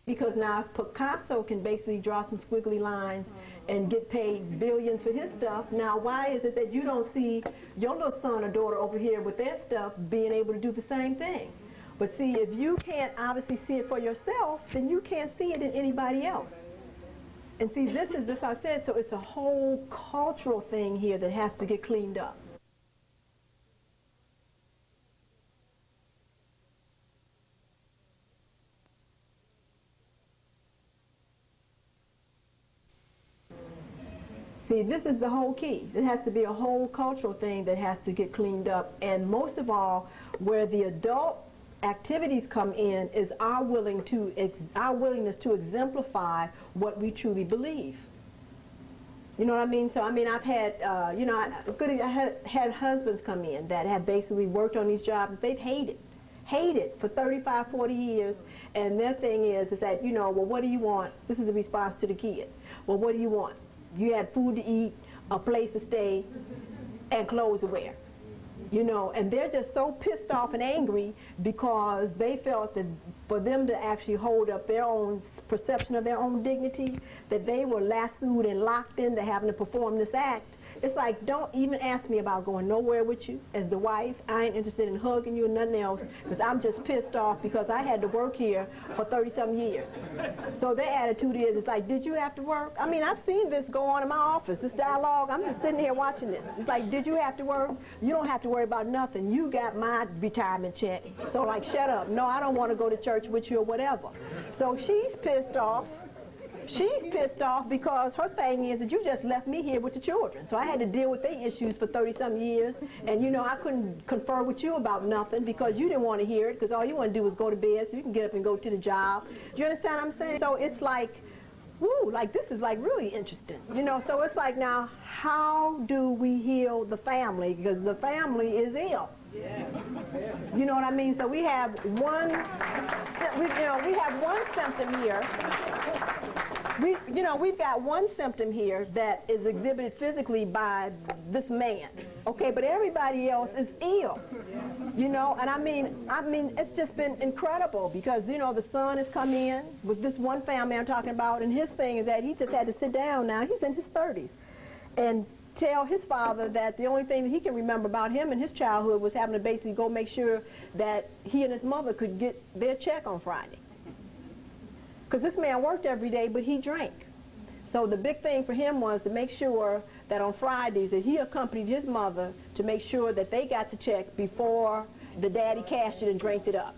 Because now Picasso can basically draw some squiggly lines and get paid billions for his stuff. Now, why is it that you don't see your little son or daughter over here with their stuff being able to do the same thing? But see, if you can't obviously see it for yourself, then you can't see it in anybody else. And see, this I said, so it's a whole cultural thing here that has to get cleaned up. See, this is the whole key. It has to be a whole cultural thing that has to get cleaned up. And most of all, where the adult activities come in is our willingness to exemplify what we truly believe. You know what I mean? So, I mean, I've had, I had husbands come in that have basically worked on these jobs that they've hated for 35, 40 years. And their thing is that, you know, well, what do you want? This is the response to the kids. Well, what do you want? You had food to eat, a place to stay, and clothes to wear. You know, and they're just so pissed off and angry because they felt that for them to actually hold up their own perception of their own dignity, that they were lassoed and locked into having to perform this act. It's like, don't even ask me about going nowhere with you as the wife. I ain't interested in hugging you or nothing else, because I'm just pissed off because I had to work here for 30-some years. So their attitude is, it's like, did you have to work? I mean, I've seen this go on in my office, this dialogue. I'm just sitting here watching this. It's like, did you have to work? You don't have to worry about nothing. You got my retirement check. So like, shut up. No, I don't want to go to church with you or whatever. So she's pissed off. She's pissed off because her thing is that you just left me here with the children. So I had to deal with their issues for 30-some years. And, you know, I couldn't confer with you about nothing because you didn't want to hear it, because all you want to do is go to bed so you can get up and go to the job. Do you understand what I'm saying? So it's like, woo, like this is like really interesting. You know, so it's like, now, how do we heal the family? Because the family is ill. Yeah. You know what I mean? So we have one symptom here. We've got one symptom here that is exhibited physically by this man, okay, but everybody else is ill, you know, and I mean, it's just been incredible because, you know, the son has come in with this one family I'm talking about, and his thing is that he just had to sit down now, he's in his 30s, and tell his father that the only thing that he can remember about him and his childhood was having to basically go make sure that he and his mother could get their check on Friday. Because this man worked every day, but he drank. So the big thing for him was to make sure that on Fridays that he accompanied his mother to make sure that they got the check before the daddy cashed it and drank it up.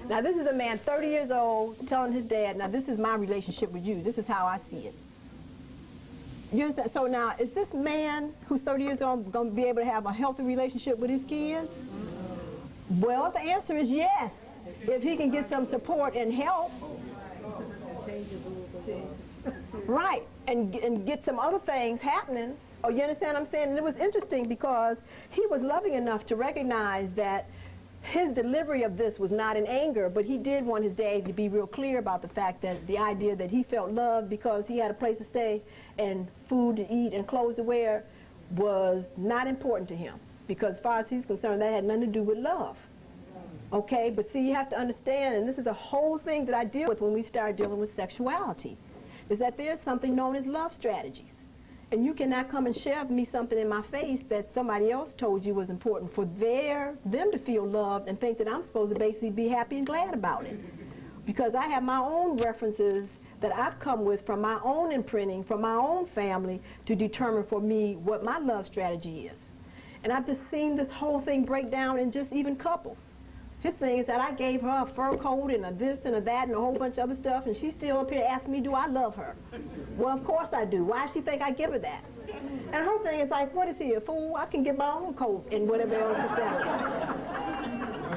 Now this is a man 30 years old telling his dad, now this is my relationship with you. This is how I see it. You understand? So now, is this man who's 30 years old going to be able to have a healthy relationship with his kids? Well, the answer is yes, if he can get some support and help. Right, and get some other things happening. Oh, you understand what I'm saying? And it was interesting because he was loving enough to recognize that his delivery of this was not in anger, but he did want his dad to be real clear about the fact that the idea that he felt loved because he had a place to stay and food to eat and clothes to wear was not important to him, because as far as he's concerned, that had nothing to do with love. Okay, but see, you have to understand, and this is a whole thing that I deal with when we start dealing with sexuality, is that there's something known as love strategies. And you cannot come and shove me something in my face that somebody else told you was important for them to feel loved and think that I'm supposed to basically be happy and glad about it. Because I have my own references that I've come with from my own imprinting, from my own family, to determine for me what my love strategy is. And I've just seen this whole thing break down in just even couples. His thing is that I gave her a fur coat and a this and a that and a whole bunch of other stuff, and she's still up here asking me, do I love her? Well, of course I do. Why does she think I give her that? And her thing is like, what is he, a fool? I can get my own coat and whatever else is there.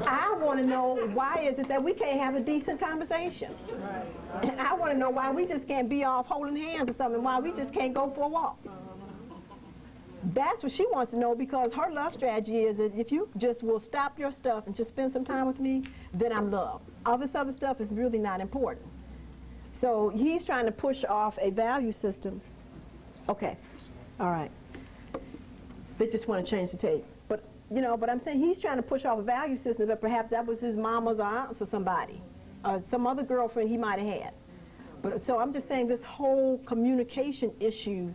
I want to know, why is it that we can't have a decent conversation? And I want to know why we just can't be off holding hands or something, why we just can't go for a walk. That's what she wants to know, because her love strategy is that if you just will stop your stuff and just spend some time with me, then I'm loved. All this other stuff is really not important. So he's trying to push off a value system. Okay, all right. They just want to change the tape. But I'm saying he's trying to push off a value system that perhaps that was his mama's or aunt's or somebody. some other girlfriend he might have had. But so I'm just saying, this whole communication issue,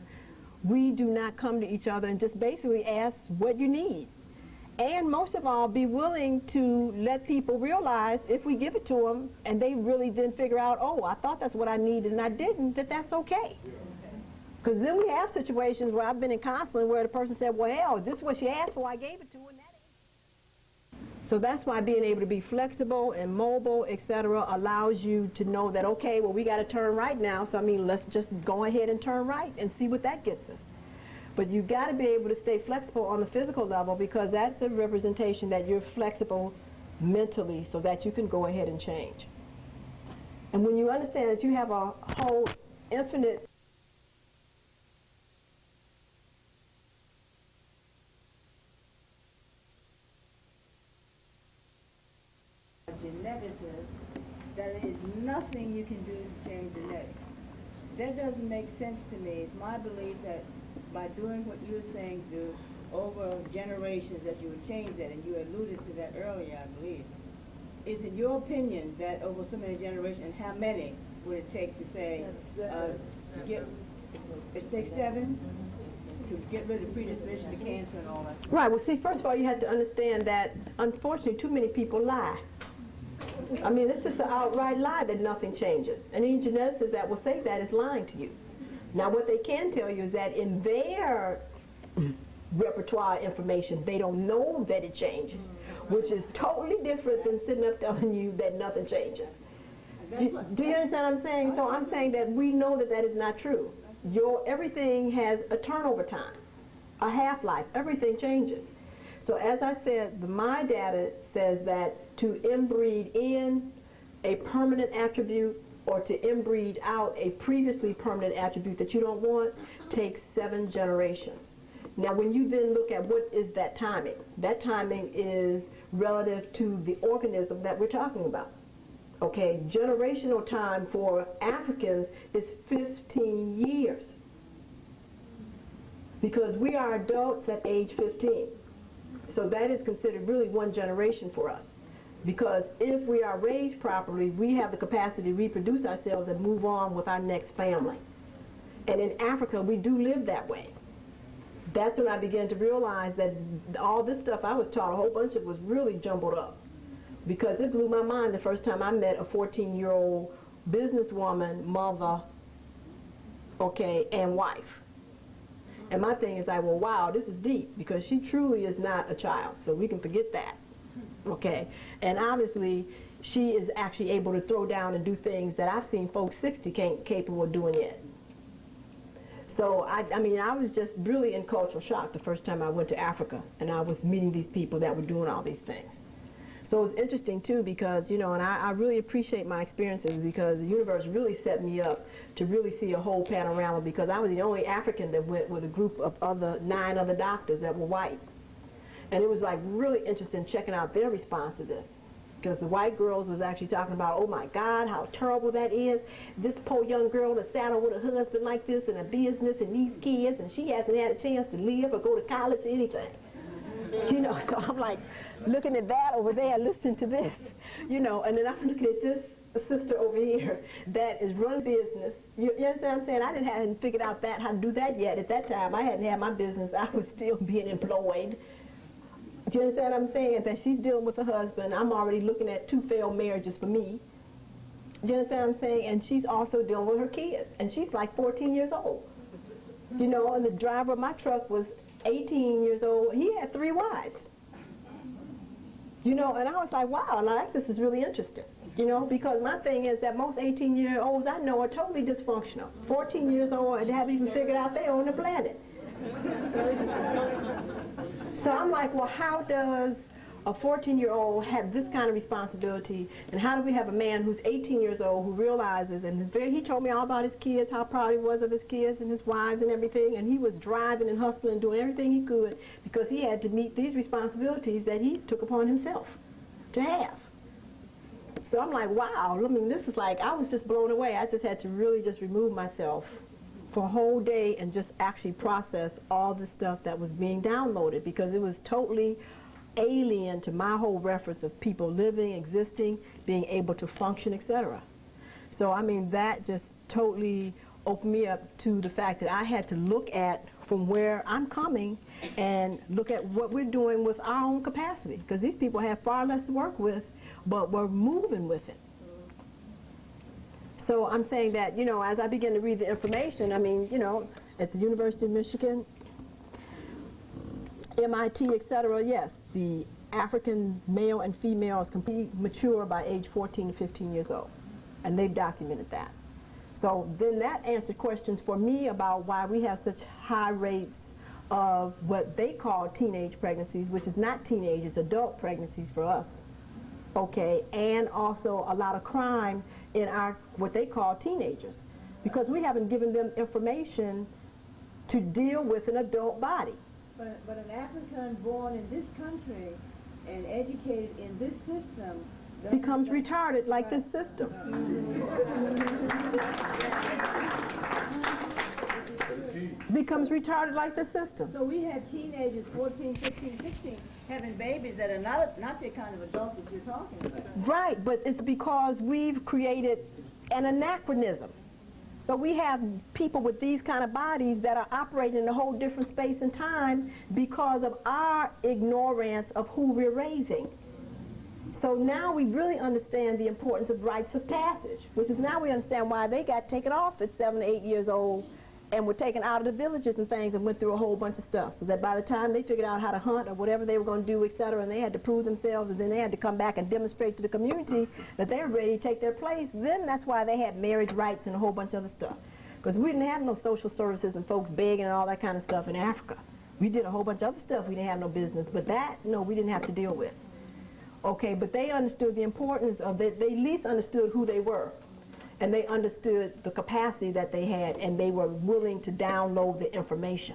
we do not come to each other and just basically ask what you need. And most of all, be willing to let people realize if we give it to them and they really didn't figure out, oh, I thought that's what I needed and I didn't, that that's okay. Because then we have situations where I've been in counseling where the person said, well, hell, this is what she asked for, I gave it to her, and that ain't. So that's why being able to be flexible and mobile, etc., allows you to know that, okay, well, we got to turn right now, so I mean, let's just go ahead and turn right and see what that gets us. But you've got to be able to stay flexible on the physical level, because that's a representation that you're flexible mentally so that you can go ahead and change. And when you understand that you have a whole infinite geneticists, that there is nothing you can do to change genetics. That doesn't make sense to me. It's my belief that by doing what you're saying to over generations that you would change that, and you alluded to that earlier, I believe. Is it your opinion that over so many generations, and how many would it take to say, it takes 7 to get rid of predisposition to cancer and all that? Right. Well, see, first of all, you have to understand that, unfortunately, too many people lie. I mean, it's just an outright lie that nothing changes. And any geneticist that will say that is lying to you. Now, what they can tell you is that in their repertoire information, they don't know that it changes, which is totally different than sitting up telling you that nothing changes. Do you understand what I'm saying? So I'm saying that we know that that is not true. Everything has a turnover time, a half-life. Everything changes. So as I said, my data says that to inbreed in a permanent attribute or to inbreed out a previously permanent attribute that you don't want takes 7 generations. Now, when you then look at what is that timing is relative to the organism that we're talking about. Okay, generational time for Africans is 15 years. Because we are adults at age 15. So that is considered really 1 generation for us. Because if we are raised properly, we have the capacity to reproduce ourselves and move on with our next family. And in Africa, we do live that way. That's when I began to realize that all this stuff I was taught, a whole bunch of it was really jumbled up. Because it blew my mind the first time I met a 14-year-old businesswoman, mother, okay, and wife. And my thing is like, well, wow, this is deep, because she truly is not a child, so we can forget that, okay? And obviously, she is actually able to throw down and do things that I've seen folks 60 ain't capable of doing yet. So, I mean, I was just really in cultural shock the first time I went to Africa, and I was meeting these people that were doing all these things. So it was interesting, too, because, you know, and I really appreciate my experiences, because the universe really set me up to really see a whole panorama, because I was the only African that went with a group of 9 other doctors that were white. And it was, like, really interesting checking out their response to this. Because the white girls was actually talking about, oh, my God, how terrible that is. This poor young girl that's saddled with a husband like this and a business and these kids, and she hasn't had a chance to live or go to college or anything. You know, so I'm like looking at that over there, listening to this, you know, and then I'm looking at this sister over here that is running business. You understand what I'm saying? I hadn't figured out how to do that yet. At that time, I hadn't had my business. I was still being employed. Do you understand what I'm saying? That she's dealing with her husband. I'm already looking at 2 failed marriages for me. Do you understand what I'm saying? And she's also dealing with her kids. And she's like 14 years old. You know, and the driver of my truck was 18 years old. He had 3 wives. You know, and I was like, wow, and I think this is really interesting. You know, because my thing is that most 18-year-olds I know are totally dysfunctional. 14 years old and haven't even figured out they own the planet. So I'm like, well, how does a 14-year-old have this kind of responsibility, and how do we have a man who's 18 years old who realizes, and he told me all about his kids, how proud he was of his kids and his wives and everything, and he was driving and hustling and doing everything he could because he had to meet these responsibilities that he took upon himself to have. So I'm like, wow, I mean, this is like, I was just blown away. I just had to really just remove myself for a whole day and just actually process all the stuff that was being downloaded, because it was totally alien to my whole reference of people living, existing, being able to function, etc. So I mean, that just totally opened me up to the fact that I had to look at from where I'm coming and look at what we're doing with our own capacity, because these people have far less to work with, but we're moving with it. So I'm saying that, you know, as I begin to read the information, I mean, you know, at the University of Michigan, MIT, etc., yes, the African male and female is completely mature by age 14 to 15 years old, and they've documented that. So then that answered questions for me about why we have such high rates of what they call teenage pregnancies, which is not teenage, it's adult pregnancies for us. Okay, and also a lot of crime in our, what they call teenagers, because we haven't given them information to deal with an adult body. But an African born in this country and educated in this system Becomes retarded like this system. Becomes retarded like the system. So we have teenagers, 14, 15, 16, having babies that are not the kind of adult that you're talking about. Right, but it's because we've created an anachronism. So we have people with these kind of bodies that are operating in a whole different space and time because of our ignorance of who we're raising. So now we really understand the importance of rites of passage, which is now we understand why they got taken off at 7 to 8 years old and were taken out of the villages and things and went through a whole bunch of stuff. So that by the time they figured out how to hunt or whatever they were going to do, etc., and they had to prove themselves, and then they had to come back and demonstrate to the community that they were ready to take their place, then that's why they had marriage rights and a whole bunch of other stuff. Because we didn't have no social services and folks begging and all that kind of stuff in Africa. We did a whole bunch of other stuff we didn't have no business, but that, no, we didn't have to deal with. Okay, but they understood the importance of it. They at least understood who they were. And they understood the capacity that they had, and they were willing to download the information.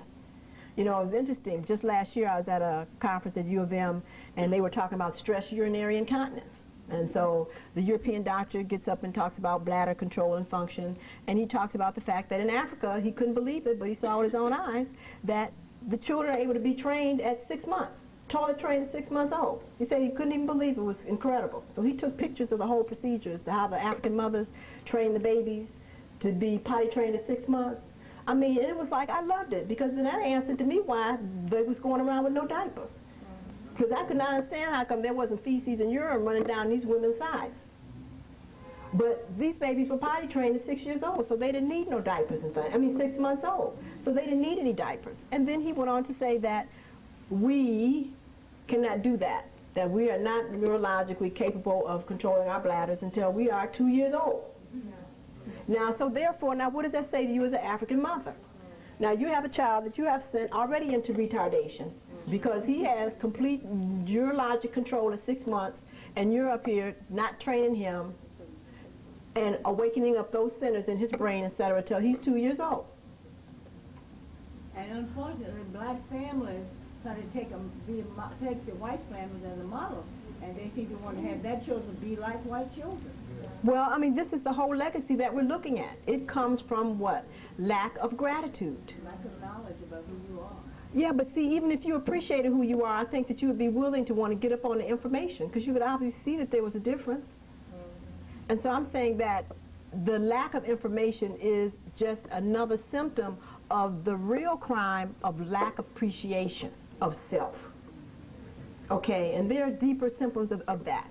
You know, it was interesting. Just last year, I was at a conference at U of M, and they were talking about stress urinary incontinence. And so the European doctor gets up and talks about bladder control and function, and he talks about the fact that in Africa, he couldn't believe it, but he saw with his own eyes, that the children are able to be trained at 6 months. Toilet trained at 6 months old. He said he couldn't even believe it. Was incredible. So he took pictures of the whole procedures to how the African mothers train the babies to be potty trained at 6 months. I mean, it was like, I loved it, because then that answered to me why they was going around with no diapers. Because I could not understand how come there wasn't feces and urine running down these women's sides. But these babies were potty trained at 6 years old, so they didn't need no diapers and things. I mean, 6 months old. So they didn't need any diapers. And then he went on to say that we cannot do that we are not neurologically capable of controlling our bladders until we are 2 years old. Now, so therefore, now what does that say to you as an African mother? Now, you have a child that you have sent already into retardation because he has complete neurologic control at 6 months, and you're up here not training him and awakening up those centers in his brain, etc., until he's 2 years old. And unfortunately, black families try to take the white families as a model, and they seem to want to have their children be like white children. Well, I mean, this is the whole legacy that we're looking at. It comes from what? Lack of gratitude. Lack of knowledge about who you are. Yeah, but see, even if you appreciated who you are, I think that you would be willing to want to get up on the information, because you would obviously see that there was a difference. And so I'm saying that the lack of information is just another symptom of the real crime of lack of appreciation of self. Okay, and there are deeper symptoms of that.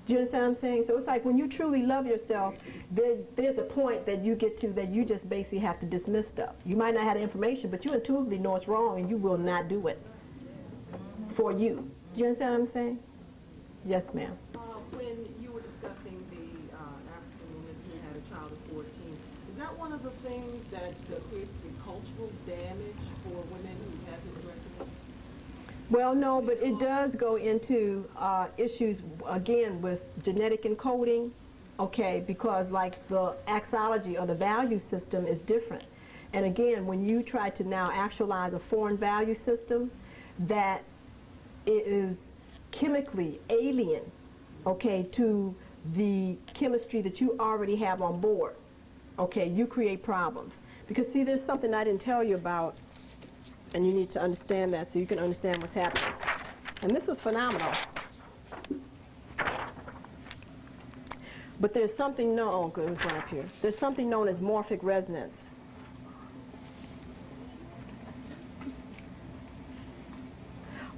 Do you understand what I'm saying? So it's like when you truly love yourself, there's a point that you get to that you just basically have to dismiss stuff. You might not have the information, but you intuitively know it's wrong and you will not do it for you. Do you understand what I'm saying? Yes, ma'am. When you were discussing the African woman who had a child of 14, is that one of the things that creates the cultural damage for women who have hysterectomy? Well, no, but it does go into issues, again, with genetic encoding, okay, because like the axology or the value system is different. And again, when you try to now actualize a foreign value system that is chemically alien, okay, to the chemistry that you already have on board, okay, you create problems. Because see, there's something I didn't tell you about, and you need to understand that so you can understand what's happening. And this was phenomenal. But there's something known, oh, good, it was going up here. There's something known as morphic resonance.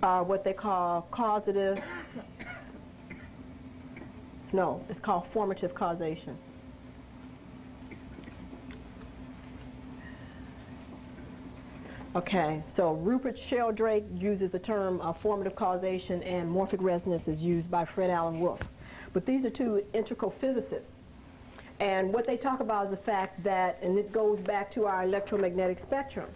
What they call causative, no, it's called formative causation. Okay, so Rupert Sheldrake uses the term formative causation, and morphic resonance is used by Fred Alan Wolf. But these are two integral physicists. And what they talk about is the fact that, and it goes back to our electromagnetic spectrum,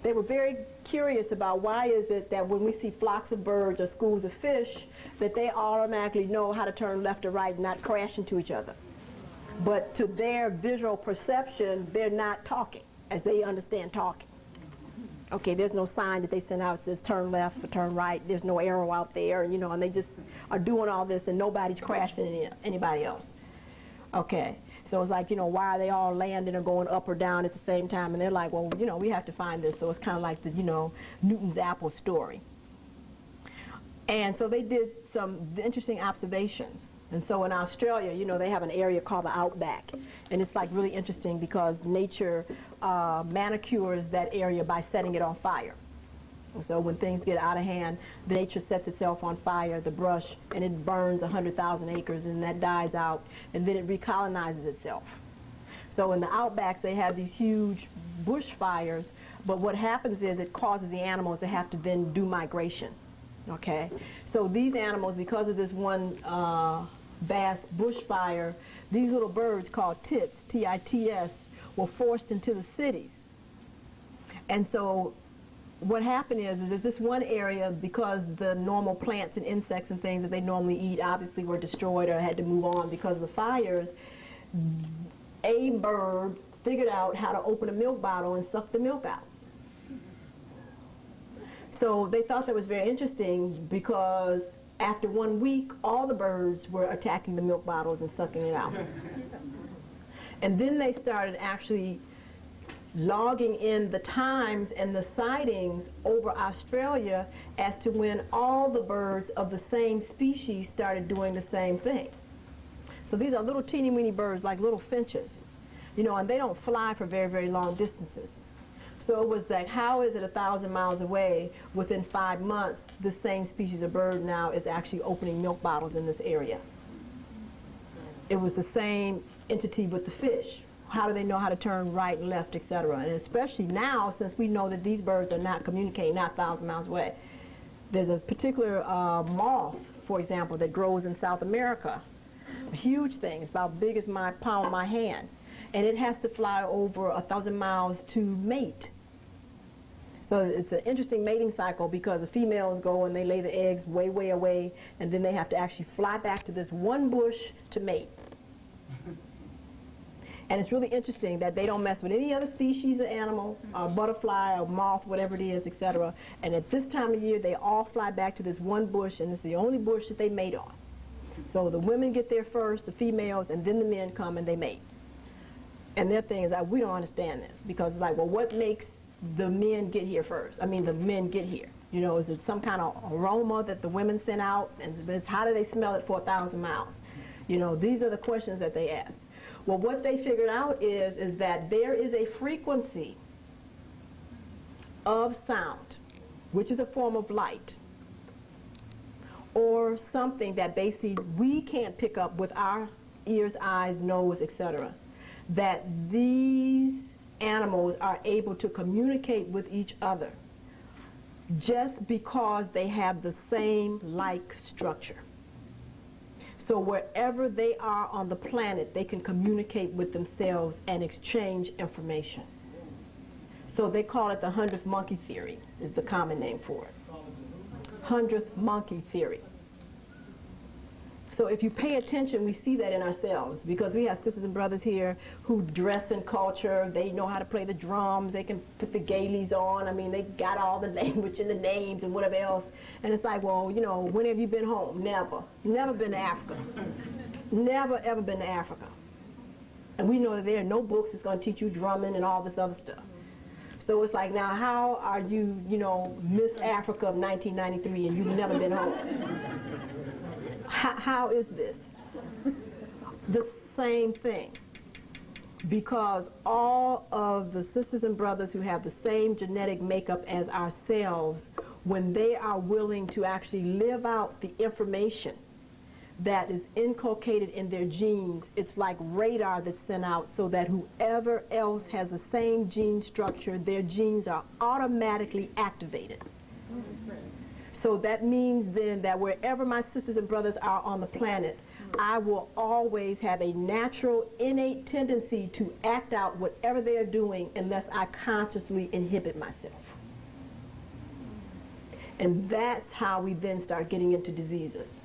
they were very curious about why is it that when we see flocks of birds or schools of fish, that they automatically know how to turn left or right and not crash into each other. But to their visual perception, they're not talking as they understand talking. Okay, there's no sign that they send out that says turn left or turn right. There's no arrow out there, you know, and they just are doing all this and nobody's crashing anybody else. Okay, so it's like, you know, why are they all landing or going up or down at the same time? And they're like, well, you know, we have to find this. So it's kind of like the, you know, Newton's apple story. And so they did some interesting observations. And so in Australia, you know, they have an area called the outback. And it's like really interesting because nature manicures that area by setting it on fire. And so when things get out of hand, the nature sets itself on fire, the brush, and it burns 100,000 acres, and that dies out, and then it recolonizes itself. So in the outbacks, they have these huge bushfires, but what happens is it causes the animals to have to then do migration. Okay? So these animals, because of this one vast bushfire, these little birds called tits, T-I-T-S, were forced into the cities. And so what happened is that this one area, because the normal plants and insects and things that they normally eat obviously were destroyed or had to move on because of the fires, a bird figured out how to open a milk bottle and suck the milk out. So they thought that was very interesting because after 1 week, all the birds were attacking the milk bottles and sucking it out. And then they started actually logging in the times and the sightings over Australia as to when all the birds of the same species started doing the same thing. So these are little teeny weeny birds like little finches, you know, and they don't fly for very, very long distances. So it was like, how is it 1,000 miles away, within 5 months, the same species of bird now is actually opening milk bottles in this area? It was the same entity with the fish. How do they know how to turn right and left, etc.? And especially now, since we know that these birds are not communicating, not 1,000 miles away. There's a particular moth, for example, that grows in South America. A huge thing. It's about big as my palm of my hand. And it has to fly over 1,000 miles to mate. So it's an interesting mating cycle because the females go and they lay the eggs way, way away, and then they have to actually fly back to this one bush to mate. And it's really interesting that they don't mess with any other species of animal, butterfly or moth, whatever it is, etc. And at this time of year, they all fly back to this one bush, and it's the only bush that they mate on. So the women get there first, the females, and then the men come and they mate. And their thing is that we don't understand this because it's like, well, what makes the men get here first? I mean, the men get here. You know, is it some kind of aroma that the women send out? And it's how do they smell it for 1,000 miles? You know, these are the questions that they ask. Well, what they figured out is that there is a frequency of sound, which is a form of light, or something that basically we can't pick up with our ears, eyes, nose, etc., that these animals are able to communicate with each other just because they have the same like structure. So wherever they are on the planet, they can communicate with themselves and exchange information. So they call it the 100th monkey theory, is the common name for it. 100th monkey theory. So if you pay attention, we see that in ourselves because we have sisters and brothers here who dress in culture. They know how to play the drums. They can put the gailies on. I mean, they got all the language and the names and whatever else. And it's like, well, you know, when have you been home? Never. Never been to Africa. Never, ever been to Africa. And we know that there are no books that's going to teach you drumming and all this other stuff. So it's like, now how are you, you know, Miss Africa of 1993 and you've never been home? How is this? The same thing. Because all of the sisters and brothers who have the same genetic makeup as ourselves, when they are willing to actually live out the information that is inculcated in their genes, it's like radar that's sent out so that whoever else has the same gene structure, their genes are automatically activated. So that means then that wherever my sisters and brothers are on the planet, I will always have a natural, innate tendency to act out whatever they are doing unless I consciously inhibit myself. And that's how we then start getting into diseases.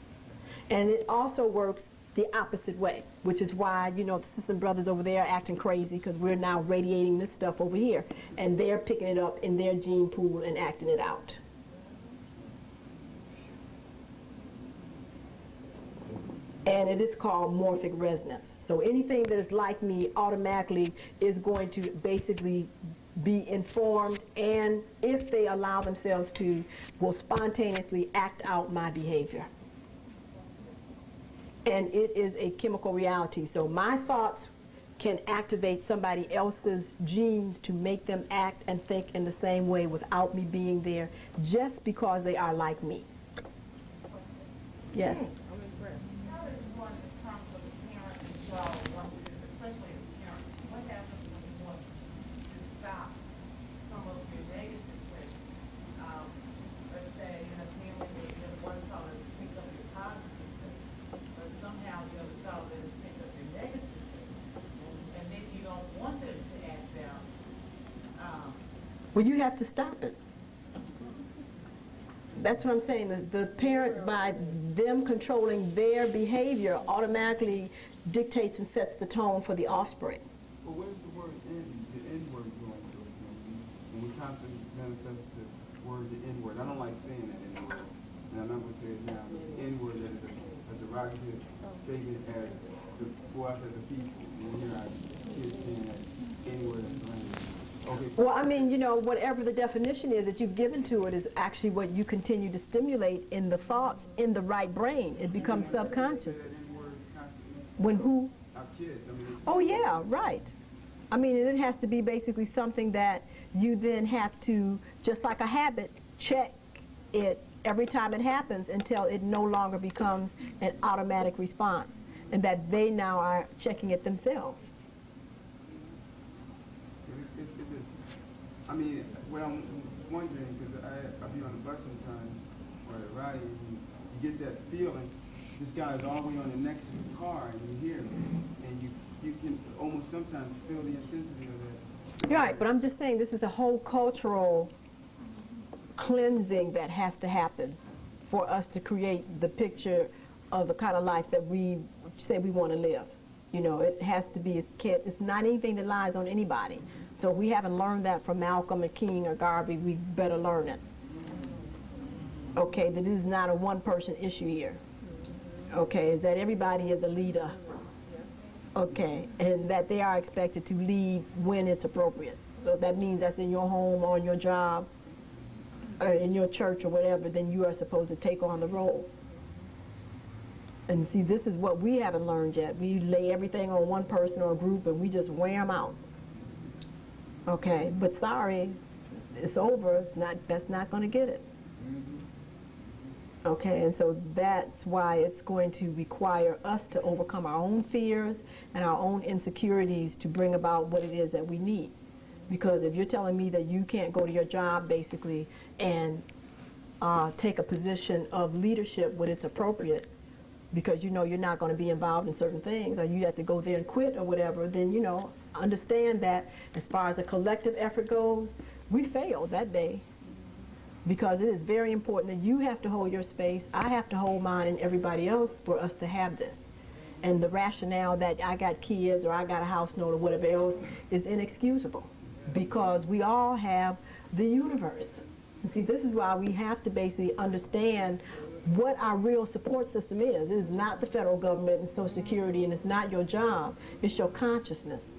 And it also works the opposite way, which is why, you know, the sisters and brothers over there are acting crazy because we're now radiating this stuff over here. And they're picking it up in their gene pool and acting it out. And it is called morphic resonance. So anything that is like me automatically is going to basically be informed, and if they allow themselves to, will spontaneously act out my behavior. And it is a chemical reality. So my thoughts can activate somebody else's genes to make them act and think in the same way without me being there, just because they are like me. Yes? Well, you have to stop it. That's what I'm saying. The parent, by them controlling their behavior, automatically dictates and sets the tone for the offspring. Well, where's the word N, the N word going to? When we constantly manifest the word, the N word. I don't like saying that anymore. And I'm not going to say it now. The N word that is a derogative statement for us as a people. And here I kids saying that N word as a language. Okay. Well, I mean, you know, whatever the definition is that you've given to it is actually what you continue to stimulate in the thoughts in the right brain. It becomes subconscious. When who? Our kids. I mean, Oh, yeah, right. I mean, it has to be basically something that you then have to, just like a habit, check it every time it happens until it no longer becomes an automatic response, and that they now are checking it themselves. I mean, what I'm wondering, because I'll be on the bus sometimes, or at a ride, and you get that feeling, this guy is all the way on the next car, and you hear him, and you can almost sometimes feel the intensity of that. Right, but I'm just saying this is a whole cultural cleansing that has to happen for us to create the picture of the kind of life that we say we want to live. You know, it has to be, it's not anything that lies on anybody. So if we haven't learned that from Malcolm or King or Garvey, we better learn it. Okay, that this is not a one-person issue here. Okay, is that everybody is a leader. Okay, and that they are expected to lead when it's appropriate. So that means that's in your home, on your job, or in your church or whatever, then you are supposed to take on the role. And see, this is what we haven't learned yet. We lay everything on one person or a group and we just wear them out. Okay, but sorry, it's over. That's not going to get it. Okay, and so that's why it's going to require us to overcome our own fears and our own insecurities to bring about what it is that we need. Because if you're telling me that you can't go to your job, basically, and take a position of leadership when it's appropriate, because you know you're not going to be involved in certain things, or you have to go there and quit or whatever, then, you know, understand that as far as a collective effort goes, we failed that day. Because it is very important that you have to hold your space, I have to hold mine, and everybody else for us to have this. And the rationale that I got kids or I got a house note or whatever else is inexcusable, because we all have the universe. And see, this is why we have to basically understand what our real support system is. It is not the federal government and Social Security, and it's not your job, it's your consciousness.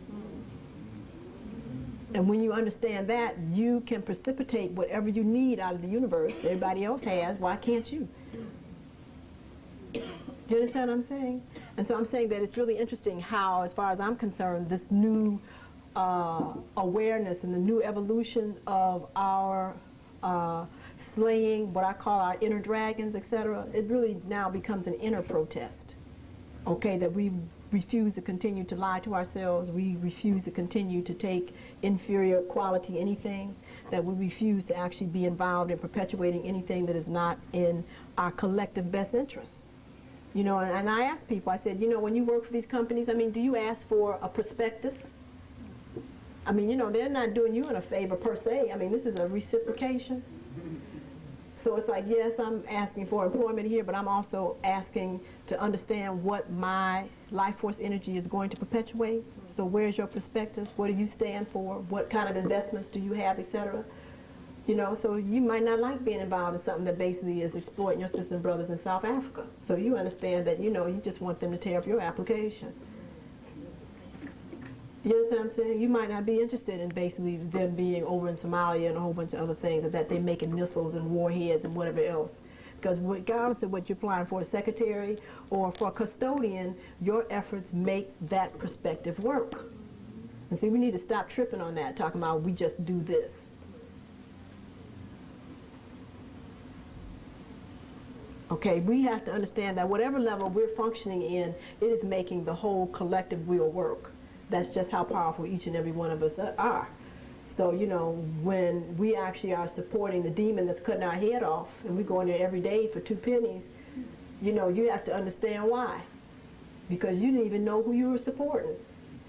And when you understand that, you can precipitate whatever you need out of the universe. Everybody else has. Why can't you? Do you understand what I'm saying? And so I'm saying that it's really interesting how, as far as I'm concerned, this new awareness and the new evolution of our slaying what I call our inner dragons, etc., it really now becomes an inner protest. Okay, that we refuse to continue to lie to ourselves, we refuse to continue to take inferior quality anything, that we refuse to actually be involved in perpetuating anything that is not in our collective best interest. You know, and I ask people, I said, you know, when you work for these companies, I mean, do you ask for a prospectus? I mean, you know, they're not doing you a favor per se. I mean, this is a reciprocation. So it's like, yes, I'm asking for employment here, but I'm also asking to understand what my life force energy is going to perpetuate. So where's your perspective? What do you stand for? What kind of investments do you have, etc.? You know, so you might not like being involved in something that basically is exploiting your sisters and brothers in South Africa. So you understand that, you know, you just want them to tear up your application. You understand what I'm saying? You might not be interested in basically them being over in Somalia and a whole bunch of other things, or that they're making missiles and warheads and whatever else. Because regardless of what you're applying for a secretary or for a custodian, your efforts make that perspective work. And see, we need to stop tripping on that, talking about we just do this. Okay, we have to understand that whatever level we're functioning in, it is making the whole collective wheel work. That's just how powerful each and every one of us are. So, you know, when we actually are supporting the demon that's cutting our head off, and we go in there every day for 2 pennies, you know, you have to understand why. Because you didn't even know who you were supporting.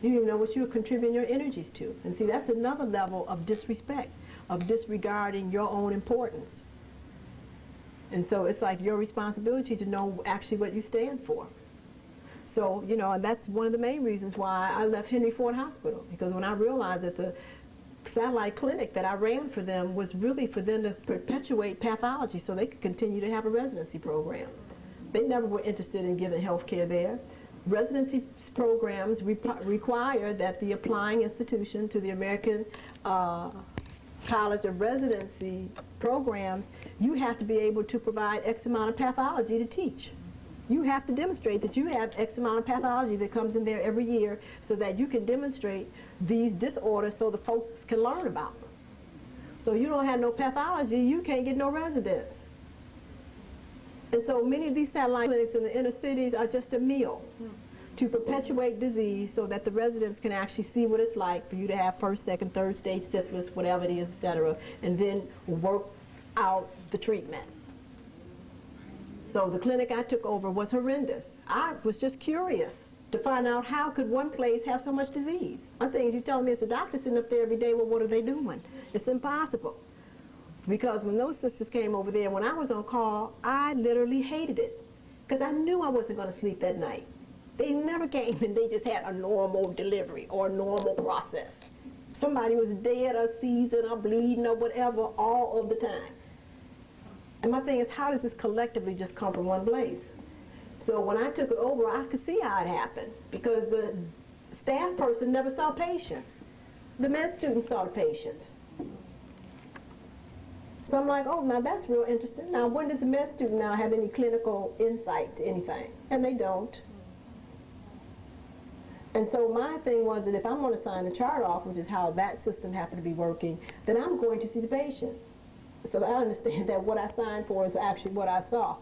You didn't even know what you were contributing your energies to. And see, that's another level of disrespect, of disregarding your own importance. And so it's like your responsibility to know actually what you stand for. So, you know, and that's one of the main reasons why I left Henry Ford Hospital, because when I realized that the satellite clinic that I ran for them was really for them to perpetuate pathology so they could continue to have a residency program. They never were interested in giving health care there. Residency programs require that the applying institution to the American College of Residency programs, you have to be able to provide X amount of pathology to teach. You have to demonstrate that you have X amount of pathology that comes in there every year so that you can demonstrate these disorders so the folks can learn about them. So you don't have no pathology, you can't get no residence. And so many of these satellite clinics in the inner cities are just a meal to perpetuate disease so that the residents can actually see what it's like for you to have first, second, third stage syphilis, whatever it is, etc., and then work out the treatment. So the clinic I took over was horrendous. I was just curious to find out how could one place have so much disease. One thing is you tell me as a doctor sitting up there every day, well, what are they doing? It's impossible. Because when those sisters came over there, when I was on call, I literally hated it. Because I knew I wasn't going to sleep that night. They never came and they just had a normal delivery or a normal process. Somebody was dead or seasoned or bleeding or whatever all of the time. And my thing is, how does this collectively just come from one place? So when I took it over, I could see how it happened, because the staff person never saw patients. The med students saw the patients. So I'm like, oh, now that's real interesting. Now, when does the med student now have any clinical insight to anything? And they don't. And so my thing was that if I'm going to sign the chart off, which is how that system happened to be working, then I'm going to see the patient. So I understand that what I signed for is actually what I saw.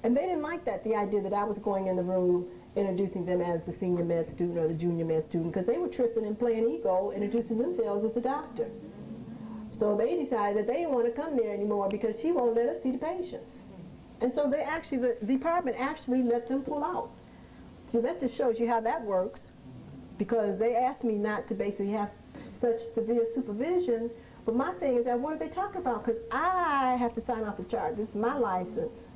And they didn't like that, the idea that I was going in the room introducing them as the senior med student or the junior med student, because they were tripping and playing ego, introducing themselves as the doctor. So they decided that they didn't want to come there anymore because she won't let us see the patients. And so they actually, the department actually let them pull out. So that just shows you how that works, because they asked me not to basically have such severe supervision. But my thing is that what are they talking about? Because I have to sign off the chart. This is my license.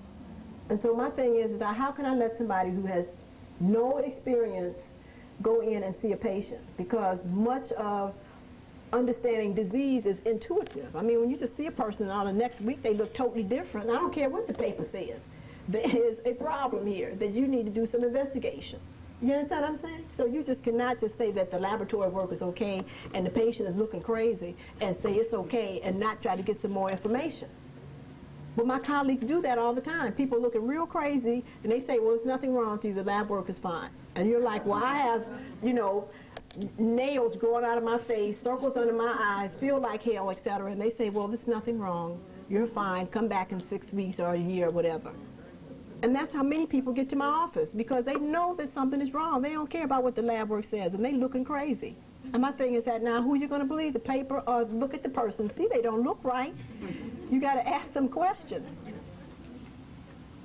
And so my thing is that how can I let somebody who has no experience go in and see a patient? Because much of understanding disease is intuitive. I mean, when you just see a person and on the next week they look totally different, I don't care what the paper says. There is a problem here that you need to do some investigation. You understand what I'm saying? So you just cannot just say that the laboratory work is okay and the patient is looking crazy and say it's okay and not try to get some more information. But my colleagues do that all the time. People looking real crazy, and they say, well, there's nothing wrong with you, the lab work is fine. And you're like, well, I have, you know, nails growing out of my face, circles under my eyes, feel like hell, etc. And they say, well, there's nothing wrong, you're fine, come back in 6 weeks or a year, whatever. And that's how many people get to my office, because they know that something is wrong. They don't care about what the lab work says, and they looking crazy. And my thing is that now, who are you going to believe, the paper or look at the person? See, they don't look right. You got to ask some questions.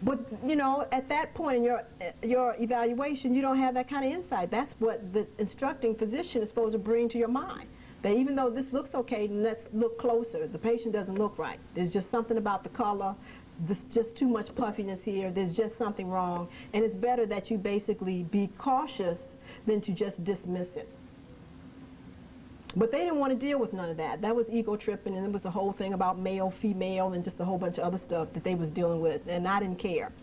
But, you know, at that point in your evaluation, you don't have that kind of insight. That's what the instructing physician is supposed to bring to your mind. That even though this looks okay, let's look closer. The patient doesn't look right. There's just something about the color. There's just too much puffiness here. There's just something wrong. And it's better that you basically be cautious than to just dismiss it. But they didn't want to deal with none of that. That was ego tripping, and it was the whole thing about male, female, and just a whole bunch of other stuff that they was dealing with. And I didn't care,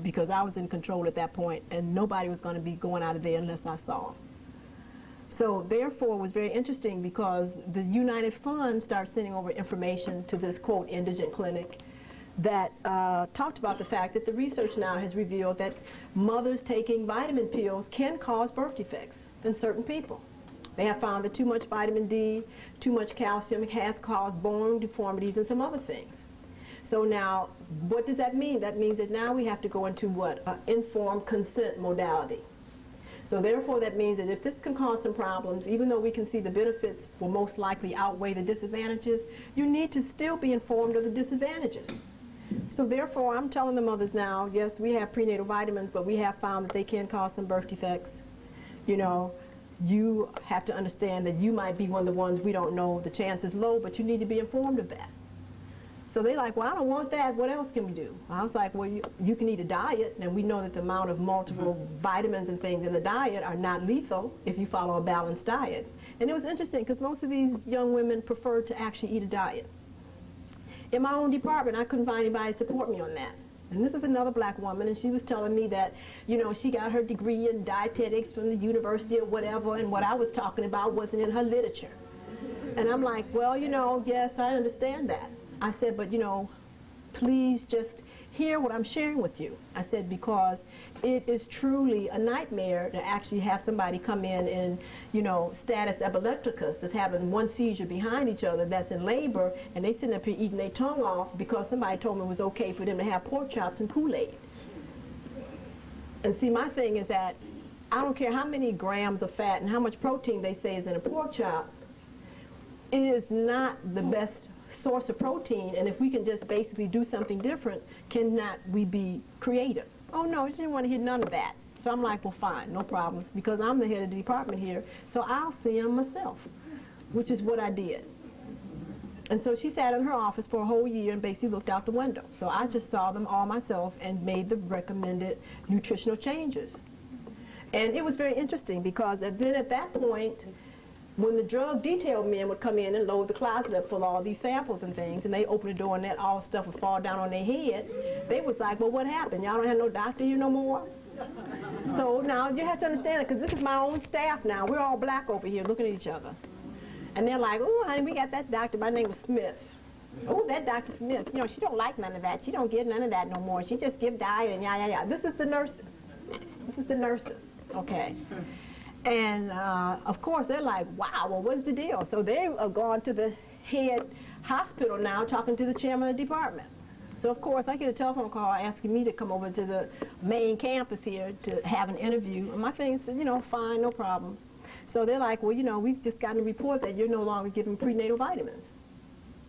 because I was in control at that point, and nobody was going to be going out of there unless I saw them. So therefore, it was very interesting, because the United Fund started sending over information to this, quote, indigent clinic that talked about the fact that the research now has revealed that mothers taking vitamin pills can cause birth defects in certain people. They have found that too much vitamin D, too much calcium has caused bone deformities and some other things. So now, what does that mean? That means that now we have to go into what? Informed consent modality. So therefore, that means that if this can cause some problems, even though we can see the benefits will most likely outweigh the disadvantages, you need to still be informed of the disadvantages. So therefore, I'm telling the mothers now, yes, we have prenatal vitamins, but we have found that they can cause some birth defects. You know, you have to understand that you might be one of the ones we don't know. The chance is low, but you need to be informed of that. So they're like, well, I don't want that. What else can we do? I was like, well, you can eat a diet, and we know that the amount of multiple vitamins and things in the diet are not lethal if you follow a balanced diet. And it was interesting, because most of these young women preferred to actually eat a diet. In my own department, I couldn't find anybody to support me on that. And this is another black woman, and she was telling me that, you know, she got her degree in dietetics from the university or whatever, and what I was talking about wasn't in her literature. And I'm like, well, you know, yes, I understand that. I said, but, you know, please just hear what I'm sharing with you. I said, because it is truly a nightmare to actually have somebody come in, you know, status epilepticus, that's having one seizure behind each other, that's in labor, and they sitting up here eating their tongue off because somebody told them it was okay for them to have pork chops and Kool-Aid. And see, my thing is that I don't care how many grams of fat and how much protein they say is in a pork chop, it is not the best source of protein, and if we can just basically do something different, cannot we be creative? Oh no, I just didn't want to hear none of that. So I'm like, well, fine, no problems, because I'm the head of the department here, so I'll see them myself, which is what I did. And so she sat in her office for a whole year and basically looked out the window. So I just saw them all myself and made the recommended nutritional changes. And it was very interesting, because then at that point, when the drug detail men would come in and load the closet up full of all these samples and things, and they open the door and that all stuff would fall down on their head, they was like, well, what happened? Y'all don't have no doctor here no more? So now you have to understand it, because this is my own staff now. We're all black over here looking at each other. And they're like, oh, honey, we got that doctor. My name was Smith. Oh, that Dr. Smith, you know, she don't like none of that. She don't get none of that no more. She just give diet and yeah. This is the nurses. This is the nurses, okay? And of course, they're like, wow, well, what's the deal? So they are gone to the head hospital now, talking to the chairman of the department. So of course, I get a telephone call asking me to come over to the main campus here to have an interview. And my thing said, you know, fine, no problem. So they're like, well, you know, we've just gotten a report that you're no longer giving prenatal vitamins.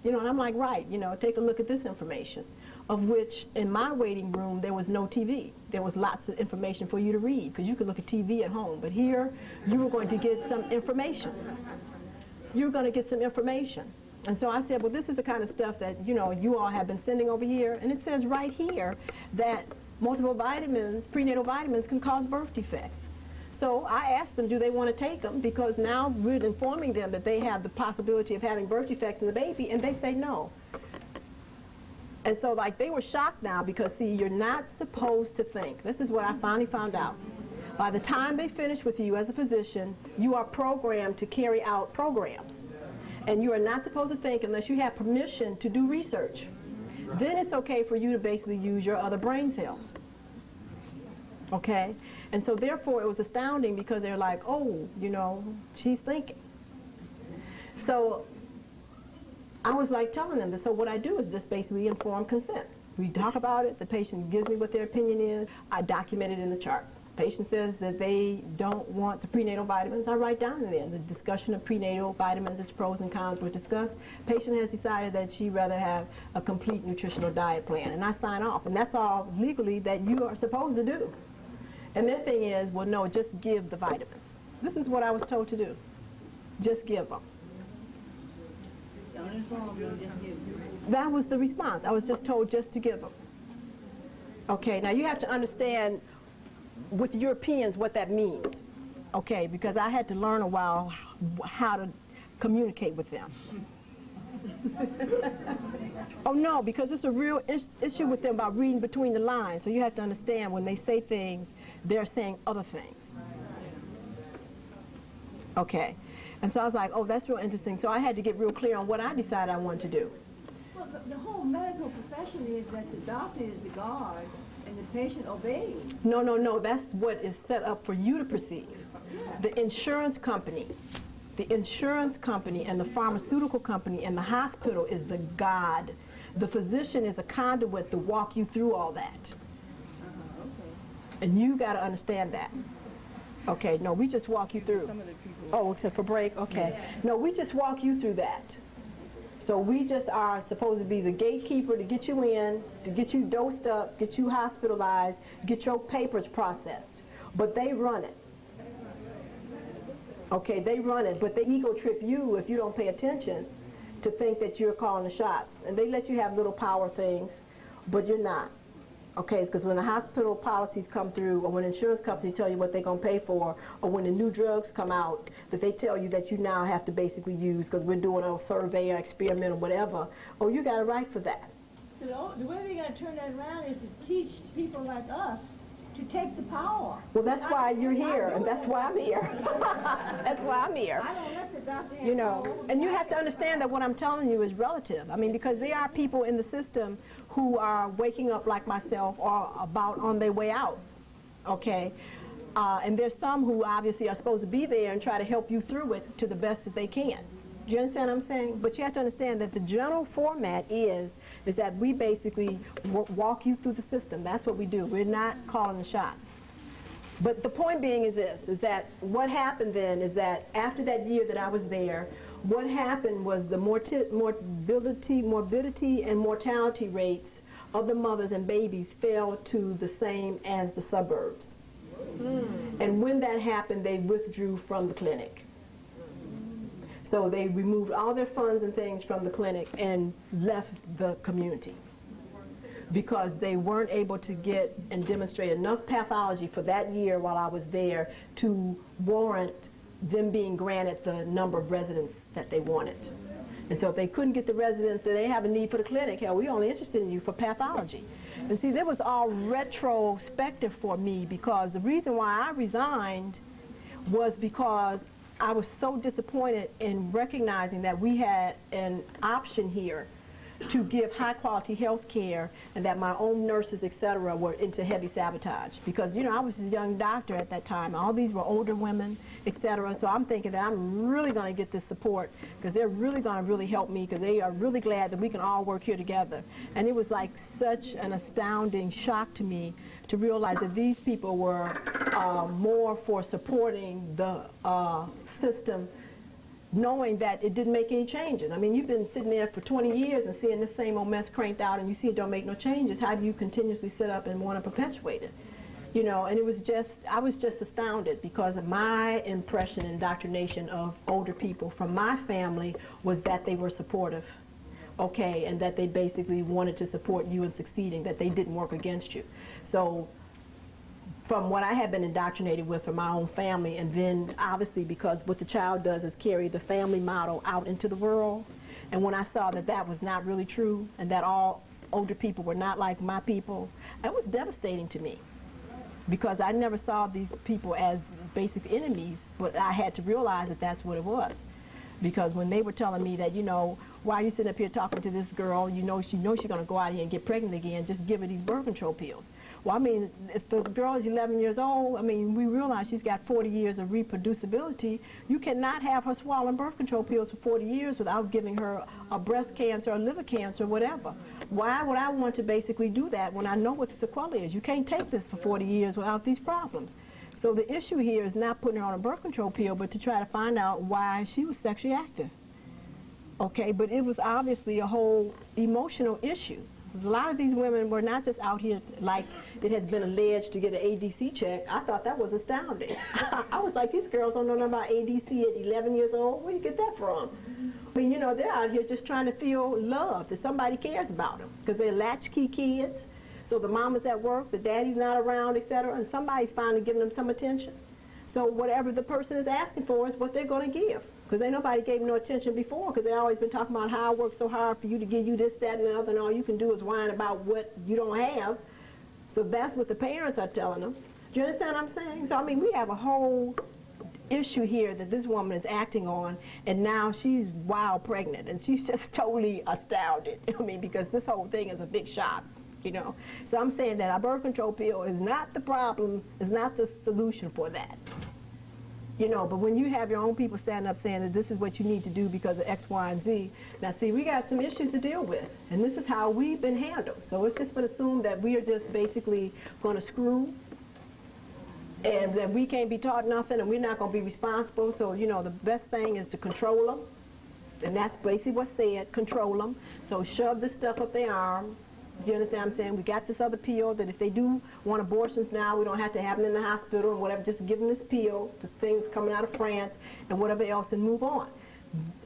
You know, and I'm like, right, you know, take a look at this information, of which in my waiting room there was no TV. There was lots of information for you to read, because you could look at TV at home. But here, you were going to get some information. You were going to get some information. And so I said, well, this is the kind of stuff that, you know, you all have been sending over here. And it says right here that multiple vitamins, prenatal vitamins, can cause birth defects. So I asked them, do they want to take them? Because now we're informing them that they have the possibility of having birth defects in the baby, and they say no. And so, like, they were shocked now, because, see, you're not supposed to think. This is what I finally found out. By the time they finish with you as a physician, you are programmed to carry out programs. And you are not supposed to think unless you have permission to do research. then it's okay for you to basically use your other brain cells. Okay? And so therefore it was astounding because they're like, oh, you know, she's thinking. So I was like telling them that, so what I do is just basically informed consent. We talk about it, the patient gives me what their opinion is, I document it in the chart. Patient says that they don't want the prenatal vitamins, I write down in there. The discussion of prenatal vitamins, its pros and cons were discussed. Patient has decided that she'd rather have a complete nutritional diet plan, and I sign off. And that's all legally that you are supposed to do. And their thing is, well, no, just give the vitamins. This is what I was told to do. Just give them. That was the response. I was just told just to give them. Okay, now you have to understand with Europeans what that means. Okay, because I had to learn a while how to communicate with them. Oh no, because it's a real issue with them about reading between the lines. So you have to understand when they say things, they're saying other things. Okay. And so I was like, oh, that's real interesting. So I had to get real clear on what I decided I wanted to do. Well, the whole medical profession is that the doctor is the guard and the patient obeys. No, no, no. That's what is set up for you to perceive. The insurance company and the pharmaceutical company and the hospital is the God. The physician is a conduit to walk you through all that. Okay. And you got to understand that. Okay, no, we just walk you through. Oh, except for break? Okay. No, we just walk you through that. So we just are supposed to be the gatekeeper to get you in, to get you dosed up, get you hospitalized, get your papers processed. But they run it. Okay, they run it, but they ego trip you if you don't pay attention to think that you're calling the shots. And they let you have little power things, but you're not. Okay, it's because when the hospital policies come through, or when insurance companies tell you what they're going to pay for, or when the new drugs come out, that they tell you that you now have to basically use, because we're doing a survey or experiment or whatever, oh, you got a right for that. So the way we got to turn that around is to teach people like us to take the power. Well, that's why you're here, and that's why I'm here. That's why I'm here. I don't let the doctor have You know, power. and you have to understand that what I'm telling you is relative. I mean, because there are people in the system who are waking up like myself or about on their way out, okay? And there's some who obviously are supposed to be there and try to help you through it to the best that they can. Do you understand what I'm saying? But you have to understand that the general format is that we basically walk you through the system. That's what we do. We're not calling the shots. But the point being is this, is that what happened then is that after that year that I was there, what happened was the morbidity and mortality rates of the mothers and babies fell to the same as the suburbs. And when that happened, they withdrew from the clinic. So they removed all their funds and things from the clinic and left the community because they weren't able to get and demonstrate enough pathology for that year while I was there to warrant them being granted the number of residents that they wanted. And so if they couldn't get the residents, then they have a need for the clinic. Hell, we're only interested in you for pathology. And see, that was all retrospective for me because the reason why I resigned was because I was so disappointed in recognizing that we had an option here to give high-quality health care and that my own nurses, et cetera, were into heavy sabotage. Because, you know, I was a young doctor at that time. All these were older women, et cetera. So I'm thinking that I'm really going to get this support because they're really going to really help me because they are really glad that we can all work here together. And it was like such an astounding shock to me to realize that these people were more for supporting the system, knowing that it didn't make any changes. I mean, you've been sitting there for 20 years and seeing this same old mess cranked out and you see it don't make no changes. How do you continuously sit up and want to perpetuate it? You know, and it was just, I was just astounded because of my impression and indoctrination of older people from my family was that they were supportive, okay, and that they basically wanted to support you in succeeding, that they didn't work against you. So from what I had been indoctrinated with from my own family, and then obviously because what the child does is carry the family model out into the world, and when I saw that that was not really true and that all older people were not like my people, it was devastating to me because I never saw these people as basic enemies, but I had to realize that that's what it was. Because when they were telling me that, you know, why are you sitting up here talking to this girl? You know she's going to go out here and get pregnant again. Just give her these birth control pills. Well, I mean, if the girl is 11 years old, I mean, we realize she's got 40 years of reproducibility. You cannot have her swallowing birth control pills for 40 years without giving her a breast cancer or liver cancer or whatever. Why would I want to basically do that when I know what the sequelae is? You can't take this for 40 years without these problems. So the issue here is not putting her on a birth control pill, but to try to find out why she was sexually active. Okay, but it was obviously a whole emotional issue. A lot of these women were not just out here like it has been alleged to get an ADC check. I thought that was astounding. I was like, these girls don't know nothing about ADC at 11 years old. Where do you get that from? I mean, you know, they're out here just trying to feel loved, that somebody cares about them, because they're latchkey kids. So the mama's at work, the daddy's not around, etc., and somebody's finally giving them some attention. So whatever the person is asking for is what they're going to give. Because ain't nobody gave no attention before, because they've always been talking about how I work so hard for you to give you this, that, and the other, and all you can do is whine about what you don't have. So that's what the parents are telling them. Do you understand what I'm saying? So, I mean, we have a whole issue here that this woman is acting on, and now she's wild pregnant, and she's just totally astounded. I mean, because this whole thing is a big shock, you know. So I'm saying that a birth control pill is not the problem, is not the solution for that. You know, but when you have your own people standing up saying that this is what you need to do because of X, Y, and Z, now see, we got some issues to deal with, and this is how we've been handled. So it's just been assumed that we are just basically going to screw, and that we can't be taught nothing, and we're not going to be responsible. So, you know, the best thing is to control them, and that's basically what's said, control them. So shove this stuff up their arm. You understand what I'm saying? We got this other pill that if they do want abortions now, we don't have to have them in the hospital or whatever, just give them this pill, just things coming out of France and whatever else, and move on.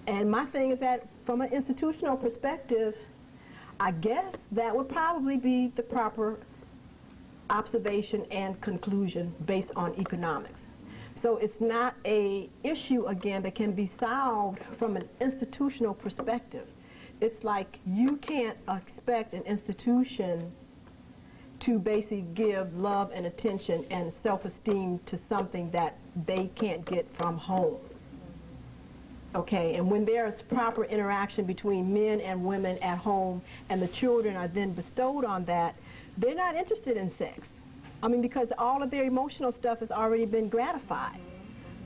And my thing is that from an institutional perspective, I guess that would probably be the proper observation and conclusion based on economics. So it's not an issue, again, that can be solved from an institutional perspective. It's like you can't expect an institution to basically give love and attention and self-esteem to something that they can't get from home. Okay, and when there's proper interaction between men and women at home and the children are then bestowed on that, they're not interested in sex. I mean, because all of their emotional stuff has already been gratified.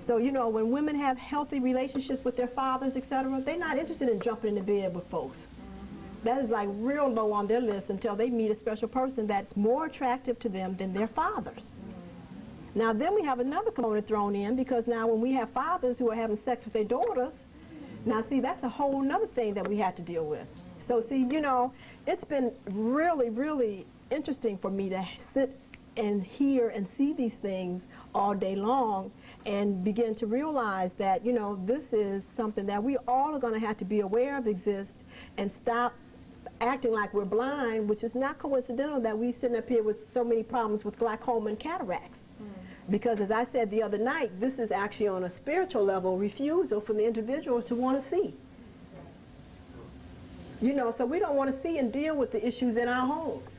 So, you know, when women have healthy relationships with their fathers, etc., they're not interested in jumping into bed with folks. That is like real low on their list until they meet a special person that's more attractive to them than their fathers. Now, then we have another component thrown in, because now when we have fathers who are having sex with their daughters, now see, that's a whole nother thing that we have to deal with. So see, you know, it's been really, really interesting for me to sit and hear and see these things all day long, and begin to realize that, you know, this is something that we all are going to have to be aware of exists, and stop acting like we're blind, which is not coincidental that we're sitting up here with so many problems with glaucoma and cataracts. Because as I said the other night, this is actually on a spiritual level refusal from the individual to want to see. You know, so we don't want to see and deal with the issues in our homes.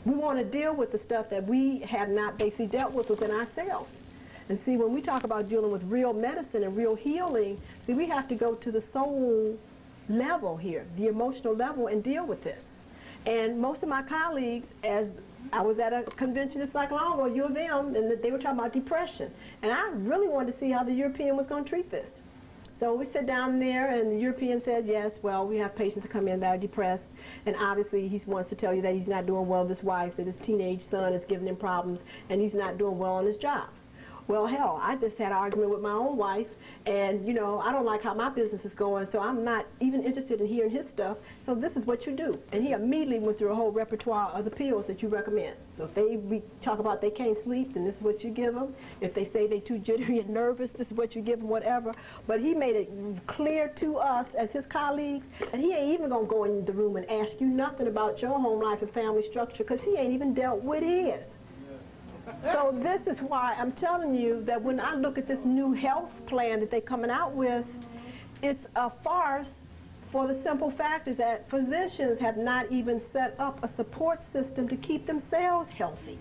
We want to deal with the stuff that we have not basically dealt with within ourselves. And see, when we talk about dealing with real medicine and real healing, see, we have to go to the soul level here, the emotional level, and deal with this. And most of my colleagues, as I was at a convention just like long ago, U of M, and they were talking about depression. And I really wanted to see how the European was going to treat this. So we sit down there, and the European says, yes, well, we have patients that come in that are depressed, and obviously he wants to tell you that he's not doing well with his wife, that his teenage son is giving him problems, and he's not doing well on his job. Well, hell, I just had an argument with my own wife, and, you know, I don't like how my business is going, so I'm not even interested in hearing his stuff, so this is what you do. And he immediately went through a whole repertoire of the pills that you recommend. So if we talk about they can't sleep, then this is what you give them. If they say they're too jittery and nervous, this is what you give them, whatever. But he made it clear to us as his colleagues that he ain't even going to go in the room and ask you nothing about your home life and family structure, because he ain't even dealt with his. So this is why I'm telling you that when I look at this new health plan that they're coming out with, it's a farce, for the simple fact is that physicians have not even set up a support system to keep themselves healthy.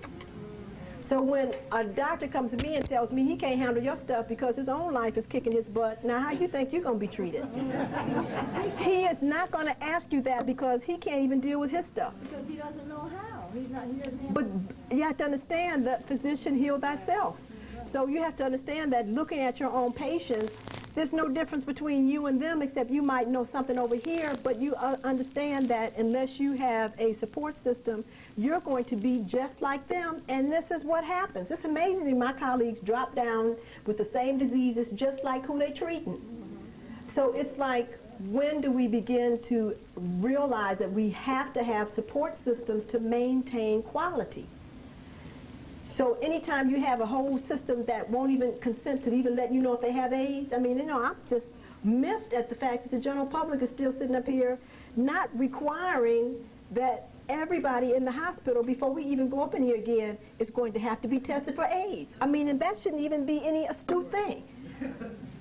So when a doctor comes to me and tells me he can't handle your stuff because his own life is kicking his butt, now how you think you're going to be treated? He is not going to ask you that because he can't even deal with his stuff. Because he doesn't know how. He doesn't have But you have to understand that physician heal thyself. So you have to understand that looking at your own patients, there's no difference between you and them except you might know something over here, but you understand that unless you have a support system, you're going to be just like them, and this is what happens. It's amazing that my colleagues drop down with the same diseases just like who they're treating. So it's like, when do we begin to realize that we have to have support systems to maintain quality? So anytime you have a whole system that won't even consent to even let you know if they have AIDS, I mean, you know, I'm just miffed at the fact that the general public is still sitting up here not requiring that everybody in the hospital, before we even go up in here again, is going to have to be tested for AIDS. I mean, and that shouldn't even be any astute thing.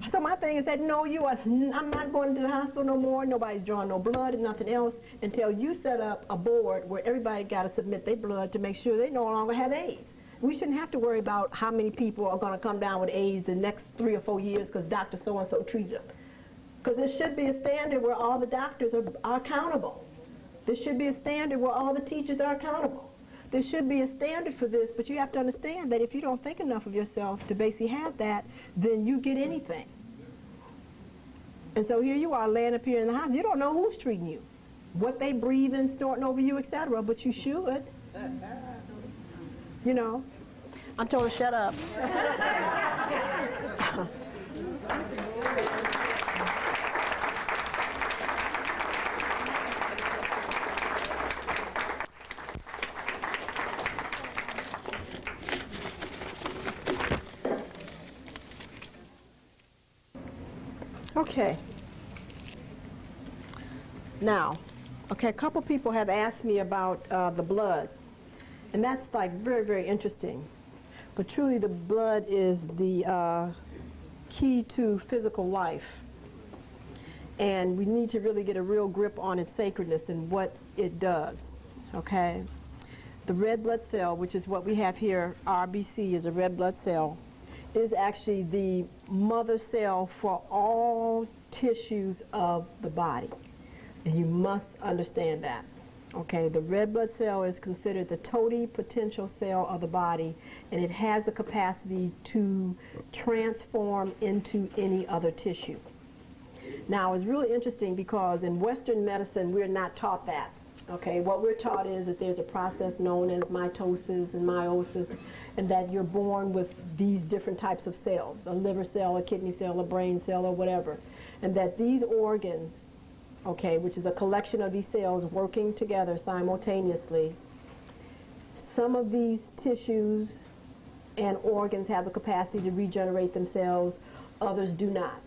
So my thing is that, no, I'm not going to the hospital no more, nobody's drawing no blood and nothing else until you set up a board where everybody got to submit their blood to make sure they no longer have AIDS. We shouldn't have to worry about how many people are going to come down with AIDS the next 3 or 4 years because Dr. So-and-so treated them. Because there should be a standard where all the doctors are accountable. There should be a standard where all the teachers are accountable. There should be a standard for this, but you have to understand that if you don't think enough of yourself to basically have that, then you get anything. And so here you are laying up here in the house. You don't know who's treating you, what they breathing, snorting over you, etc., but you should. You know, I'm told to shut up. Okay. Now, okay, a couple people have asked me about the blood. And that's like very, very interesting. But truly the blood is the key to physical life. And we need to really get a real grip on its sacredness and what it does, okay? The red blood cell, which is what we have here, RBC is a red blood cell, is actually the mother cell for all tissues of the body. And you must understand that. Okay, the red blood cell is considered the totipotential cell of the body, and it has the capacity to transform into any other tissue. Now, it's really interesting because in Western medicine, we're not taught that. Okay, what we're taught is that there's a process known as mitosis and meiosis, and that you're born with these different types of cells, a liver cell, a kidney cell, a brain cell, or whatever, and that these organs, okay, which is a collection of these cells working together simultaneously. Some of these tissues and organs have the capacity to regenerate themselves, others do not.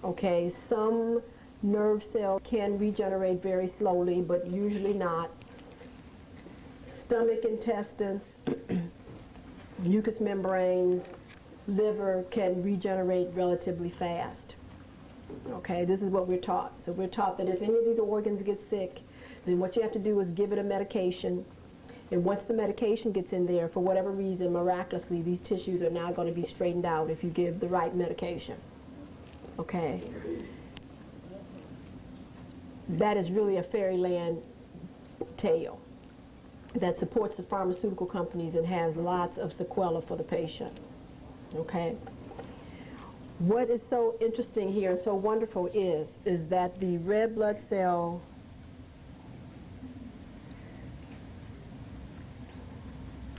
Okay, some nerve cells can regenerate very slowly, but usually not. Stomach, intestines, mucous membranes, liver can regenerate relatively fast. Okay, this is what we're taught. So we're taught that if any of these organs get sick, then what you have to do is give it a medication. And once the medication gets in there, for whatever reason, miraculously, these tissues are now going to be straightened out if you give the right medication. Okay? That is really a fairyland tale that supports the pharmaceutical companies and has lots of sequelae for the patient. Okay? What is so interesting here and so wonderful is that the red blood cell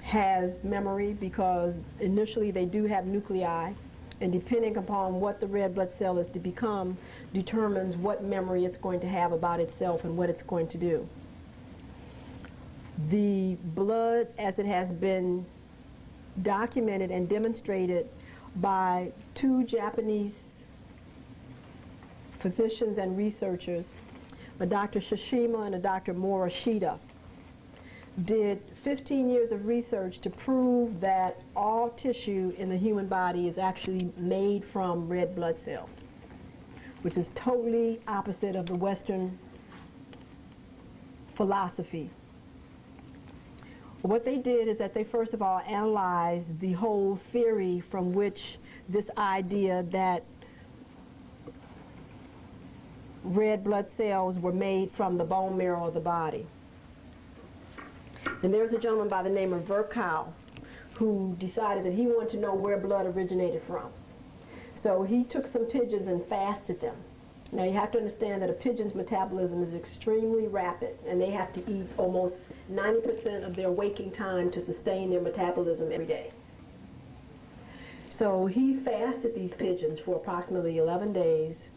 has memory, because initially they do have nuclei, and depending upon what the red blood cell is to become determines what memory it's going to have about itself and what it's going to do. The blood, as it has been documented and demonstrated by 2 Japanese physicians and researchers, a Dr. Shishima and a Dr. Morishita, did 15 years of research to prove that all tissue in the human body is actually made from red blood cells, which is totally opposite of the Western philosophy. What they did is that they first of all analyzed the whole theory from which this idea that red blood cells were made from the bone marrow of the body. And there's a gentleman by the name of Virchow who decided that he wanted to know where blood originated from. So he took some pigeons and fasted them. Now you have to understand that a pigeon's metabolism is extremely rapid, and they have to eat almost 90% of their waking time to sustain their metabolism every day. So he fasted these pigeons for approximately 11 days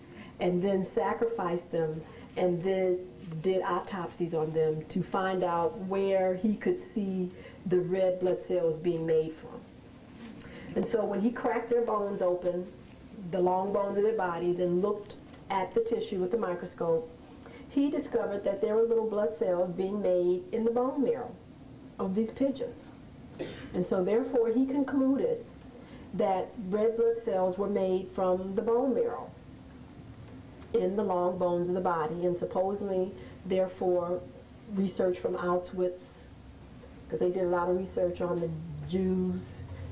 and then sacrificed them and then did autopsies on them to find out where he could see the red blood cells being made from. And so when he cracked their bones open, the long bones of their bodies, and looked at the tissue with the microscope, he discovered that there were little blood cells being made in the bone marrow of these pigeons. And so therefore he concluded that red blood cells were made from the bone marrow in the long bones of the body, and supposedly therefore research from Auschwitz, because they did a lot of research on the Jews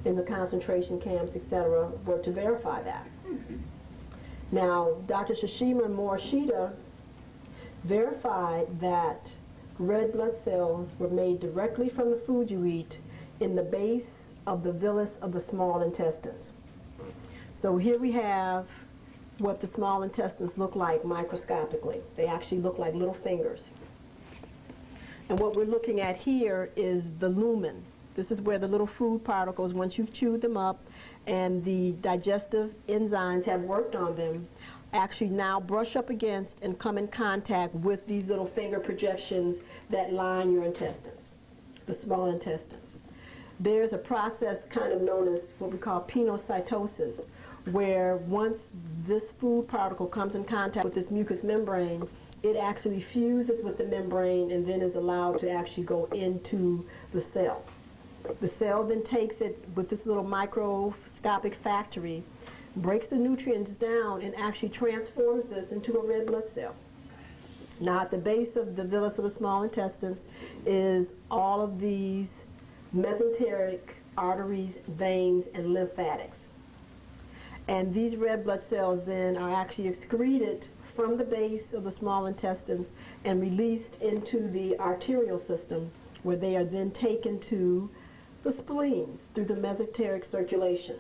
in the concentration camps, etc., were to verify that. Now, Dr. Shishima Morishita verified that red blood cells were made directly from the food you eat in the base of the villus of the small intestines. So here we have what the small intestines look like microscopically. They actually look like little fingers. And what we're looking at here is the lumen. This is where the little food particles, once you've chewed them up and the digestive enzymes have worked on them, actually now brush up against and come in contact with these little finger projections that line your intestines, the small intestines. There's a process kind of known as what we call penocytosis, where once this food particle comes in contact with this mucous membrane, it actually fuses with the membrane and then is allowed to actually go into the cell. The cell then takes it with this little microscopic factory, breaks the nutrients down, and actually transforms this into a red blood cell. Now at the base of the villus of the small intestines is all of these mesenteric arteries, veins, and lymphatics. And these red blood cells then are actually excreted from the base of the small intestines and released into the arterial system, where they are then taken to the spleen through the mesenteric circulation.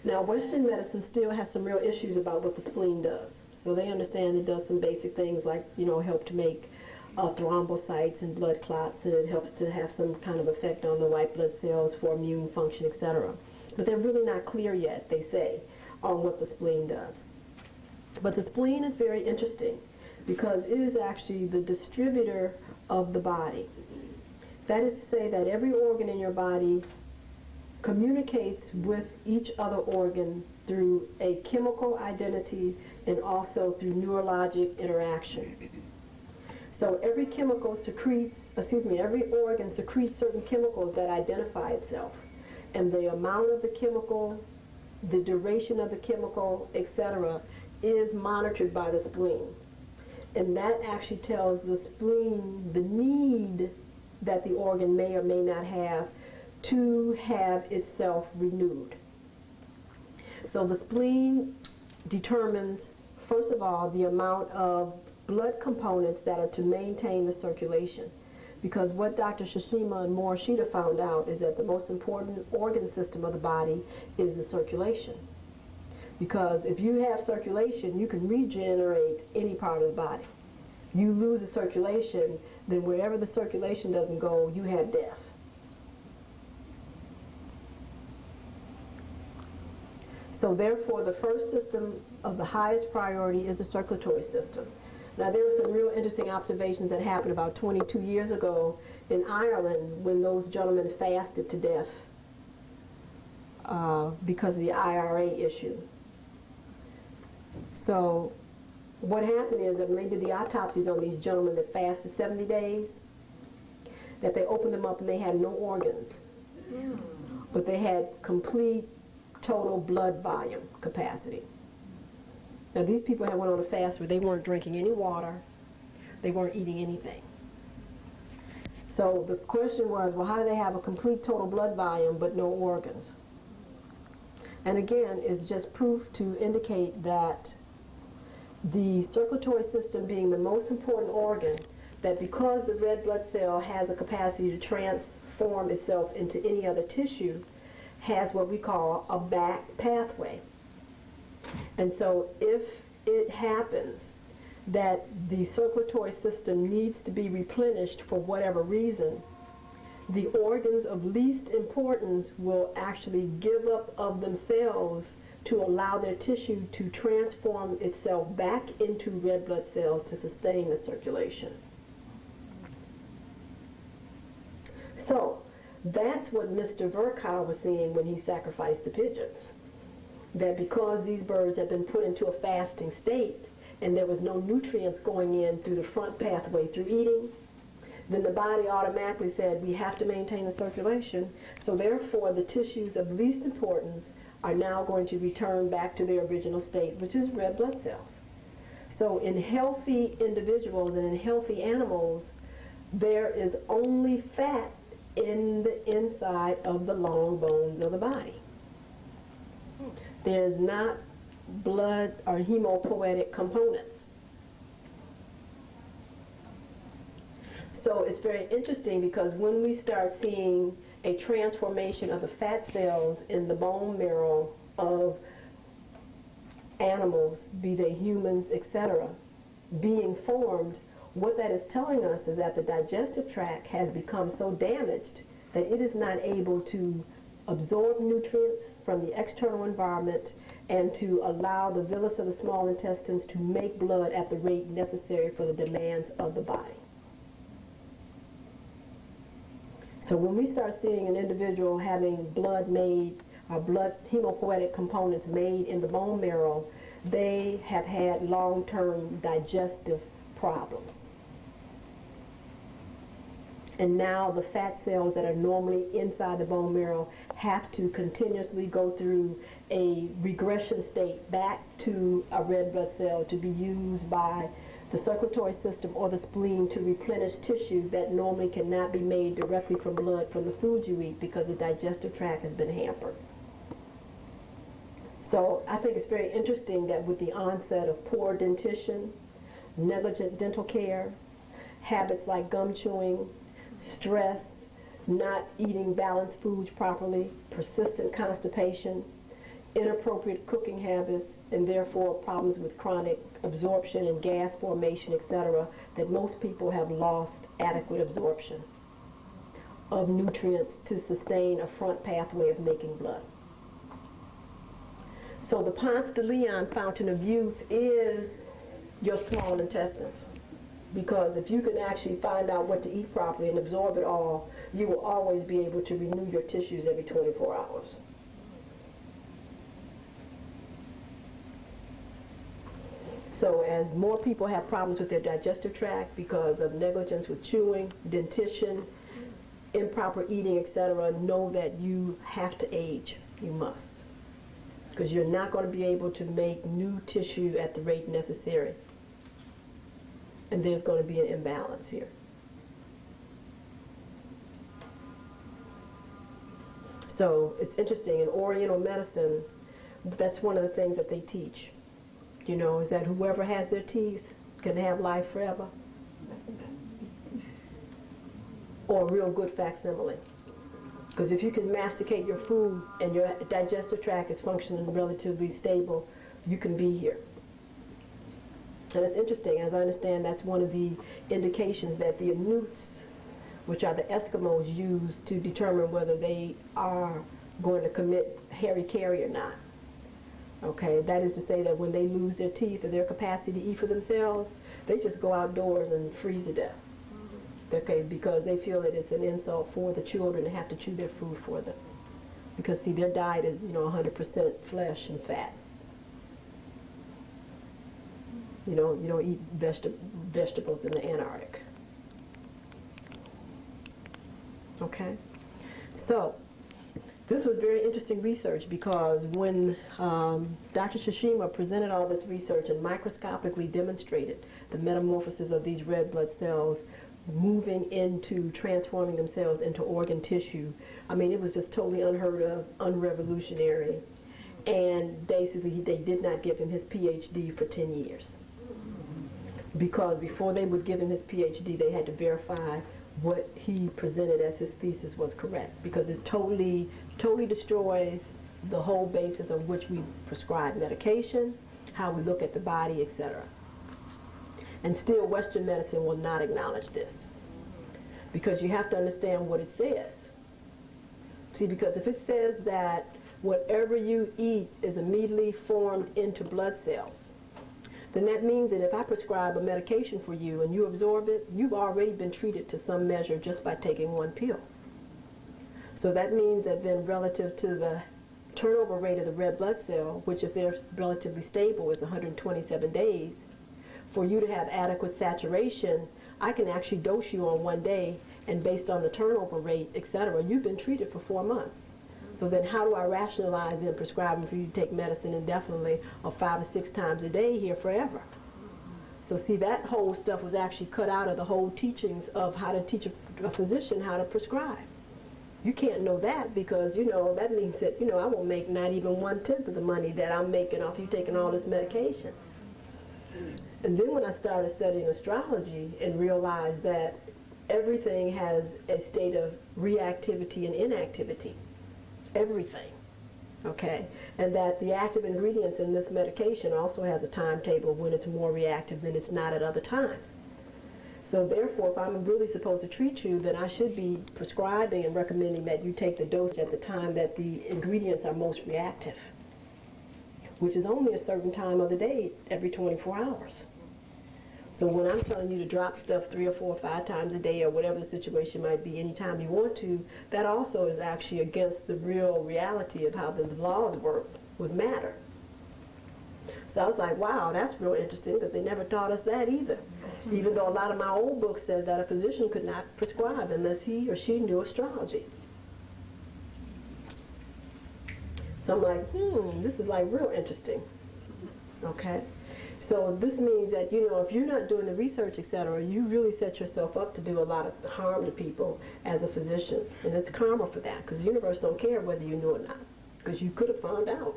Now, Western medicine still has some real issues about what the spleen does. So they understand it does some basic things like, help to make thrombocytes and blood clots, and it helps to have some kind of effect on the white blood cells for immune function, etc. But they're really not clear yet, they say, on what the spleen does. But the spleen is very interesting because it is actually the distributor of the body. That is to say that every organ in your body communicates with each other organ through a chemical identity and also through neurologic interaction. So every organ secretes certain chemicals that identify itself. And the amount of the chemical, the duration of the chemical, etc., is monitored by the spleen. And that actually tells the spleen the need that the organ may or may not have to have itself renewed. So the spleen determines, first of all, the amount of blood components that are to maintain the circulation. Because what Dr. Shishima and Morishita found out is that the most important organ system of the body is the circulation. Because if you have circulation, you can regenerate any part of the body. You lose the circulation, then wherever the circulation doesn't go, you have death. So therefore, the first system of the highest priority is the circulatory system. Now, there were some real interesting observations that happened about 22 years ago in Ireland when those gentlemen fasted to death because of the IRA issue. So what happened is that when they did the autopsies on these gentlemen that fasted 70 days, that they opened them up and they had no organs, but they had complete total blood volume capacity. Now these people had went on a fast where they weren't drinking any water, they weren't eating anything. So the question was, well, how do they have a complete total blood volume but no organs? And again, it's just proof to indicate that the circulatory system being the most important organ, that because the red blood cell has a capacity to transform itself into any other tissue, has what we call a back pathway. And so if it happens that the circulatory system needs to be replenished for whatever reason, the organs of least importance will actually give up of themselves to allow their tissue to transform itself back into red blood cells to sustain the circulation. So that's what Mr. Virchow was seeing when he sacrificed the pigeons. That because these birds had been put into a fasting state and there was no nutrients going in through the front pathway through eating, then the body automatically said, we have to maintain the circulation, so therefore the tissues of least importance are now going to return back to their original state, which is red blood cells. So in healthy individuals and in healthy animals, there is only fat in the inside of the long bones of the body. There's not blood or hemopoietic components. So it's very interesting because when we start seeing a transformation of the fat cells in the bone marrow of animals, be they humans, etc., being formed, what that is telling us is that the digestive tract has become so damaged that it is not able to absorb nutrients from the external environment and to allow the villus of the small intestines to make blood at the rate necessary for the demands of the body. So when we start seeing an individual having blood made, blood hemopoietic components made in the bone marrow, they have had long-term digestive problems. And now the fat cells that are normally inside the bone marrow have to continuously go through a regression state back to a red blood cell to be used by the circulatory system or the spleen to replenish tissue that normally cannot be made directly from blood from the food you eat because the digestive tract has been hampered. So I think it's very interesting that with the onset of poor dentition, negligent dental care, habits like gum chewing, stress, not eating balanced foods properly, persistent constipation, inappropriate cooking habits, and therefore problems with chronic absorption and gas formation, etc., that most people have lost adequate absorption of nutrients to sustain a front pathway of making blood. So the Ponce de Leon fountain of youth is your small intestines. Because if you can actually find out what to eat properly and absorb it all, you will always be able to renew your tissues every 24 hours. So as more people have problems with their digestive tract because of negligence with chewing, dentition, improper eating, etc., know that you have to age. You must. Because you're not going to be able to make new tissue at the rate necessary. And there's going to be an imbalance here. So it's interesting, in Oriental medicine, that's one of the things that they teach. You know, is that whoever has their teeth can have life forever. Or a real good facsimile. Because if you can masticate your food and your digestive tract is functioning relatively stable, you can be here. And it's interesting, as I understand, that's one of the indications that the Inuits, which are the Eskimos, use to determine whether they are going to commit hara-kiri or not. Okay, that is to say that when they lose their teeth or their capacity to eat for themselves, they just go outdoors and freeze to death. Okay, because they feel that it's an insult for the children to have to chew their food for them. Because see, their diet is, 100% flesh and fat. You don't eat vegetables in the Antarctic. Okay? So, this was very interesting research because when Dr. Shishima presented all this research and microscopically demonstrated the metamorphosis of these red blood cells moving into transforming themselves into organ tissue. I mean, it was just totally unheard of, unrevolutionary. And basically, they did not give him his PhD for 10 years. Because before they would give him his PhD, they had to verify what he presented as his thesis was correct. Because it totally destroys the whole basis on which we prescribe medication, how we look at the body, etc. And still, Western medicine will not acknowledge this. Because you have to understand what it says. See, because if it says that whatever you eat is immediately formed into blood cells, then that means that if I prescribe a medication for you and you absorb it, you've already been treated to some measure just by taking one pill. So that means that then relative to the turnover rate of the red blood cell, which if they're relatively stable is 127 days, for you to have adequate saturation, I can actually dose you on one day, and based on the turnover rate, etc., you've been treated for 4 months. So then how do I rationalize in prescribing for you to take medicine indefinitely or 5 or 6 times a day here forever? So see, that whole stuff was actually cut out of the whole teachings of how to teach a physician how to prescribe. You can't know that because, that means that, I won't make not even 1/10 of the money that I'm making off you taking all this medication. And then when I started studying astrology and realized that everything has a state of reactivity and inactivity, everything, okay? And that the active ingredients in this medication also has a timetable when it's more reactive than it's not at other times. So therefore, if I'm really supposed to treat you, then I should be prescribing and recommending that you take the dose at the time that the ingredients are most reactive, which is only a certain time of the day every 24 hours. So when I'm telling you to drop stuff 3 or 4 or 5 times a day or whatever the situation might be anytime you want to, that also is actually against the real reality of how the laws work with matter. So I was like, wow, that's real interesting that they never taught us that either. Even though a lot of my old books said that a physician could not prescribe unless he or she knew astrology. So I'm like, this is like real interesting, okay? So this means that, if you're not doing the research, etc., you really set yourself up to do a lot of harm to people as a physician. And it's karma for that, because the universe don't care whether you knew or not, because you could have found out.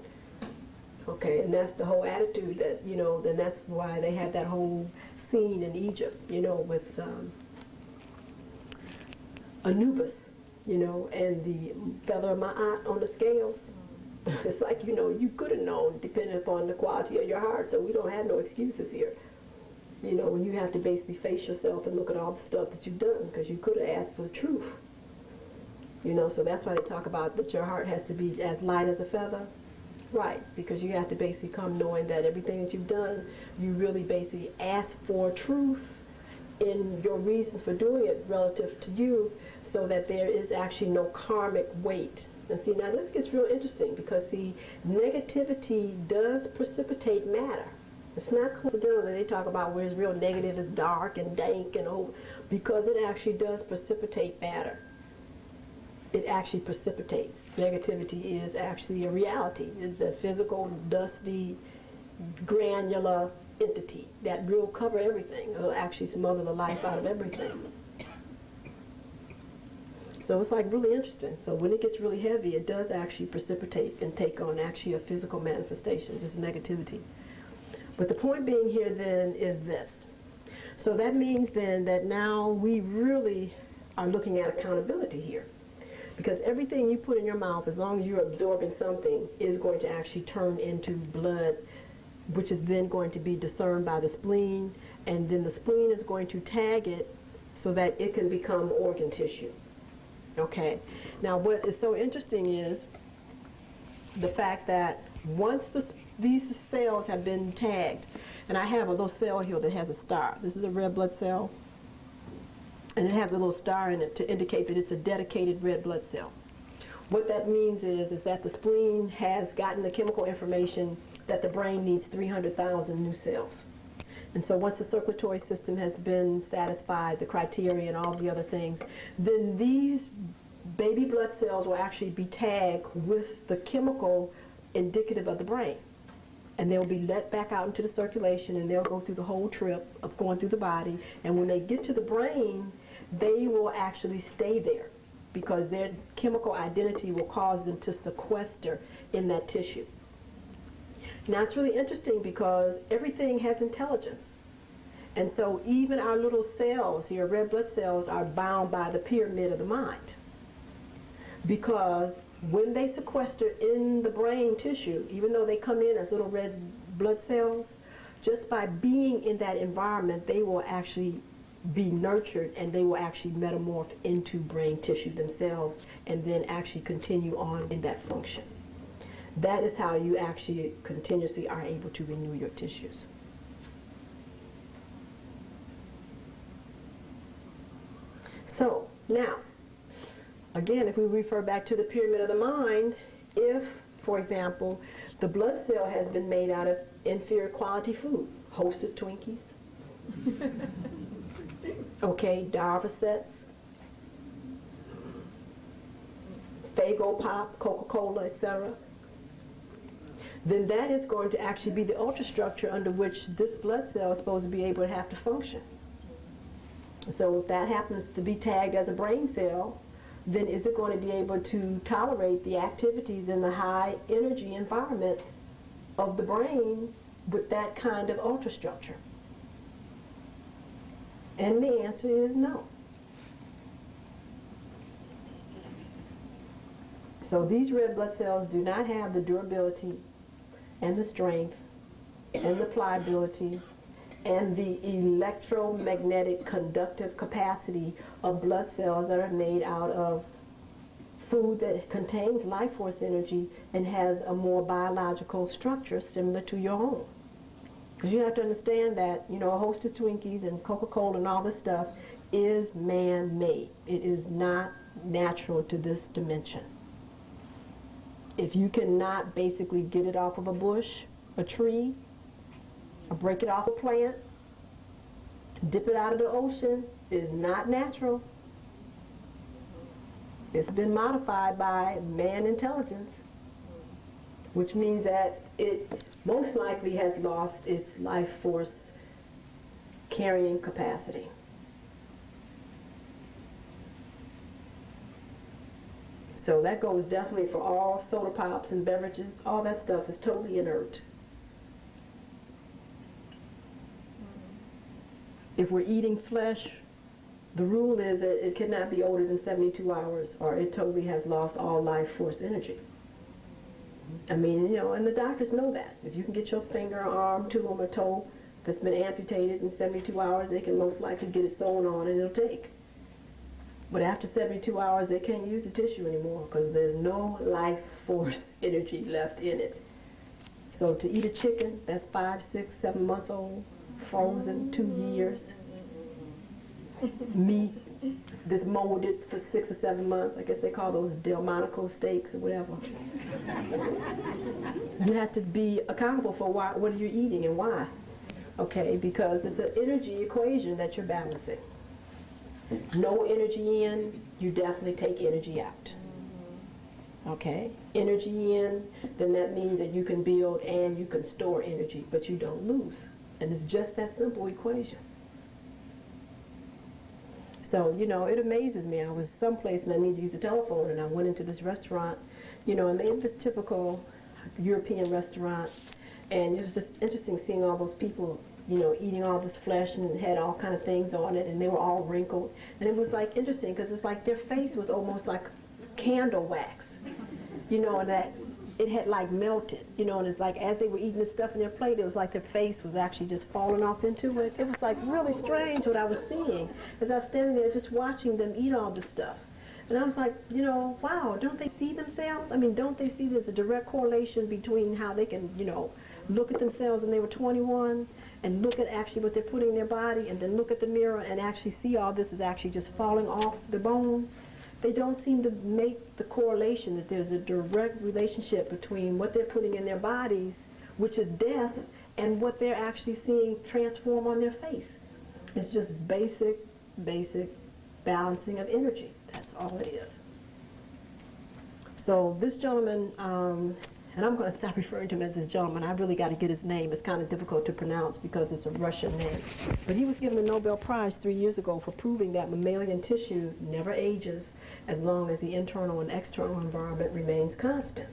Okay, and that's the whole attitude that, then that's why they had that whole scene in Egypt, with Anubis, and the feather of Ma'at on the scales. It's like, you could have known depending upon the quality of your heart, so we don't have no excuses here. When you have to basically face yourself and look at all the stuff that you've done, because you could have asked for the truth. So that's why they talk about that your heart has to be as light as a feather. Right, because you have to basically come knowing that everything that you've done, you really basically ask for truth in your reasons for doing it relative to you, so that there is actually no karmic weight. And see, now this gets real interesting because, see, negativity does precipitate matter. It's not coincidental that they talk about where it's real negative is dark and dank and old, because it actually does precipitate matter. It actually precipitates. Negativity is actually a reality. It's a physical, dusty, granular entity that will cover everything. It'll actually smother the life out of everything. So it's like really interesting. So when it gets really heavy, it does actually precipitate and take on actually a physical manifestation, just negativity. But the point being here then is this. So that means then that now we really are looking at accountability here. Because everything you put in your mouth, as long as you're absorbing something, is going to actually turn into blood, which is then going to be discerned by the spleen, and then the spleen is going to tag it so that it can become organ tissue. Okay? Now what is so interesting is the fact that once these cells have been tagged, and I have a little cell here that has a star. This is a red blood cell. And it has a little star in it to indicate that it's a dedicated red blood cell. What that means is that the spleen has gotten the chemical information that the brain needs 300,000 new cells. And so once the circulatory system has been satisfied, the criteria and all the other things, then these baby blood cells will actually be tagged with the chemical indicative of the brain. and they'll be let back out into the circulation, and they'll go through the whole trip of going through the body. And when they get to the brain, they will actually stay there because their chemical identity will cause them to sequester in that tissue. Now it's really interesting because everything has intelligence. And so even our little cells here, red blood cells, are bound by the pyramid of the mind. Because when they sequester in the brain tissue, even though they come in as little red blood cells, just by being in that environment, they will actually be nurtured and they will actually metamorph into brain tissue themselves and then actually continue on in that function. That is how you actually continuously are able to renew your tissues. So, now, again, if we refer back to the pyramid of the mind, if, for example, the blood cell has been made out of inferior quality food, Hostess Twinkies, okay, Darvocets, Faygo Pop, Coca-Cola, etc., then that is going to actually be the ultrastructure under which this blood cell is supposed to be able to have to function. So if that happens to be tagged as a brain cell, then is it going to be able to tolerate the activities in the high energy environment of the brain with that kind of ultrastructure? And the answer is no. So these red blood cells do not have the durability and the strength and the pliability and the electromagnetic conductive capacity of blood cells that are made out of food that contains life force energy and has a more biological structure similar to your own. Because you have to understand that, you know, Hostess Twinkies and Coca-Cola and all this stuff is man-made. It is not natural to this dimension. If you cannot basically get it off of a bush, a tree, or break it off a plant, dip it out of the ocean, it is not natural. It's been modified by man intelligence, which means that it most likely has lost its life force carrying capacity. So that goes definitely for all soda pops and beverages. All that stuff is totally inert. If we're eating flesh, the rule is that it cannot be older than 72 hours or it totally has lost all life force energy. I mean, you know, and the doctors know that. If you can get your finger, arm, tumor, or toe that's been amputated in 72 hours, they can most likely get it sewn on and it'll take. But after 72 hours, they can't use the tissue anymore because there's no life force energy left in it. So to eat a chicken that's 5, 6, 7 months old, frozen 2 years, meat that's molded for 6 or 7 months, I guess they call those Delmonico steaks or whatever. You have to be accountable for what are you eating and why, okay? Because it's an energy equation that you're balancing. No energy in, you definitely take energy out. Okay? Energy in, then that means that you can build and you can store energy, but you don't lose. And it's just that simple equation. So, you know, it amazes me. I was someplace and I needed to use a telephone and I went into this restaurant, you know, and they have a typical European restaurant, and it was just interesting seeing all those people, you know, eating all this flesh and had all kind of things on it, and they were all wrinkled. And it was like interesting because it's like their face was almost like candle wax, you know, and that it had like melted, you know, and it's like as they were eating the stuff in their plate, it was like their face was actually just falling off into it. It was like really strange what I was seeing as I was standing there just watching them eat all this stuff. And I was like, you know, wow, don't they see themselves? I mean, don't they see there's a direct correlation between how they can, you know, look at themselves when they were 21 and look at actually what they're putting in their body and then look at the mirror and actually see all this is actually just falling off the bone? They don't seem to make the correlation that there's a direct relationship between what they're putting in their bodies, which is death, and what they're actually seeing transform on their face. It's just basic balancing of energy. That's all it is. So this gentleman and I'm going to stop referring to him as this gentleman. I really got to get his name. It's kind of difficult to pronounce because it's a Russian name. But he was given a Nobel Prize 3 years ago for proving that mammalian tissue never ages as long as the internal and external environment remains constant.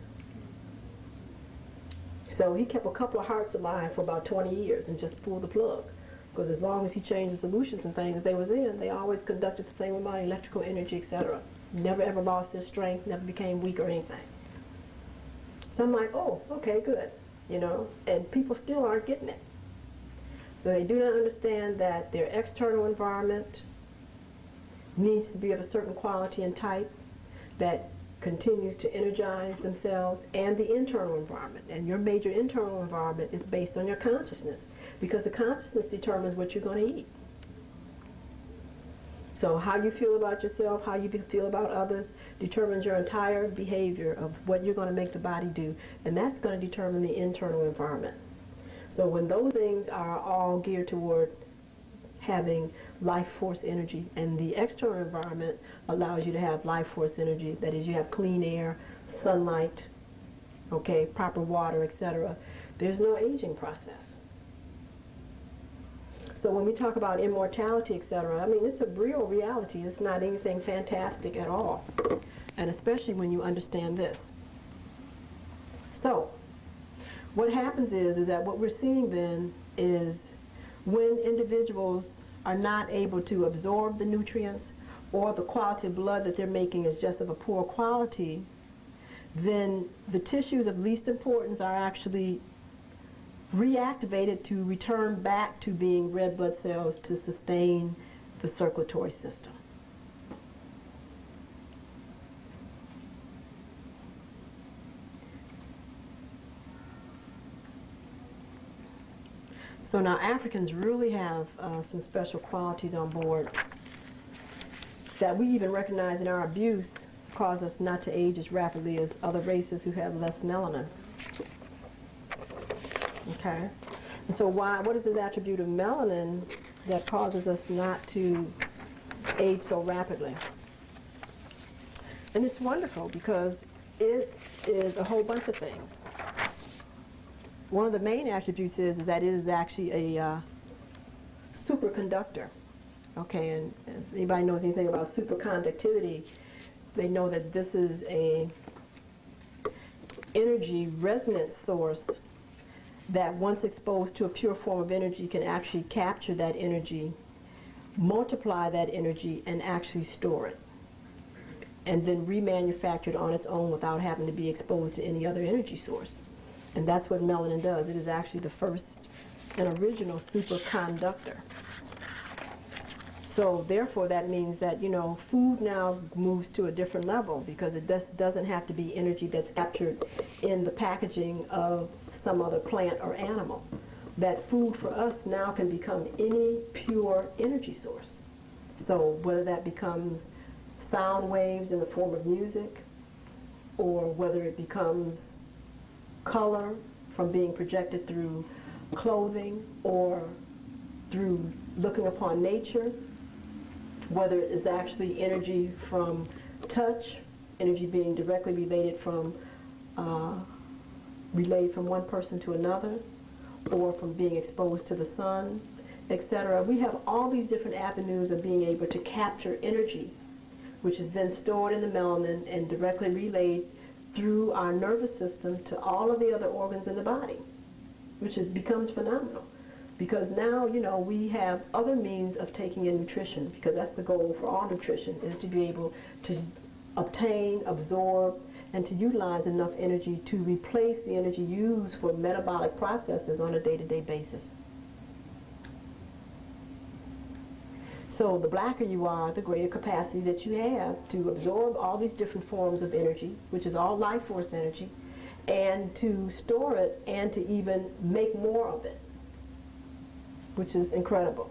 So he kept a couple of hearts alive for about 20 years and just pulled the plug. Because as long as he changed the solutions and things that they was in, they always conducted the same amount of electrical energy, etc. Never ever lost their strength, never became weak or anything. So I'm like, oh, okay, good, you know, and people still aren't getting it. So they do not understand that their external environment needs to be of a certain quality and type that continues to energize themselves, and the internal environment. And your major internal environment is based on your consciousness, because the consciousness determines what you're going to eat. So how you feel about yourself, how you feel about others, determines your entire behavior of what you're going to make the body do, and that's going to determine the internal environment. So when those things are all geared toward having life force energy, and the external environment allows you to have life force energy, that is, you have clean air, sunlight, okay, proper water, etc., there's no aging process. So when we talk about immortality, etc., I mean, it's a real reality. It's not anything fantastic at all, and especially when you understand this. So what happens is that what we're seeing then is when individuals are not able to absorb the nutrients, or the quality of blood that they're making is just of a poor quality, then the tissues of least importance are actually reactivated to return back to being red blood cells to sustain the circulatory system. So now Africans really have some special qualities on board that we even recognize in our abuse cause us not to age as rapidly as other races who have less melanin. Okay? And so what is this attribute of melanin that causes us not to age so rapidly? And it's wonderful because it is a whole bunch of things. One of the main attributes is that it is actually a superconductor. Okay, and if anybody knows anything about superconductivity, they know that this is a energy resonance source that once exposed to a pure form of energy can actually capture that energy, multiply that energy, and actually store it, and then remanufacture it on its own without having to be exposed to any other energy source. And that's what melanin does. It is actually the first and original superconductor. So therefore that means that, you know, food now moves to a different level because it doesn't have to be energy that's captured in the packaging of some other plant or animal. That food for us now can become any pure energy source. So whether that becomes sound waves in the form of music, or whether it becomes color from being projected through clothing or through looking upon nature, whether it is actually energy from touch, energy being directly relayed from one person to another, or from being exposed to the sun, etc. We have all these different avenues of being able to capture energy, which is then stored in the melanin and directly relayed through our nervous system to all of the other organs in the body, which becomes phenomenal. Because now, you know, we have other means of taking in nutrition, because that's the goal for all nutrition, is to be able to obtain, absorb, and to utilize enough energy to replace the energy used for metabolic processes on a day-to-day basis. So the blacker you are, the greater capacity that you have to absorb all these different forms of energy, which is all life force energy, and to store it and to even make more of it, which is incredible.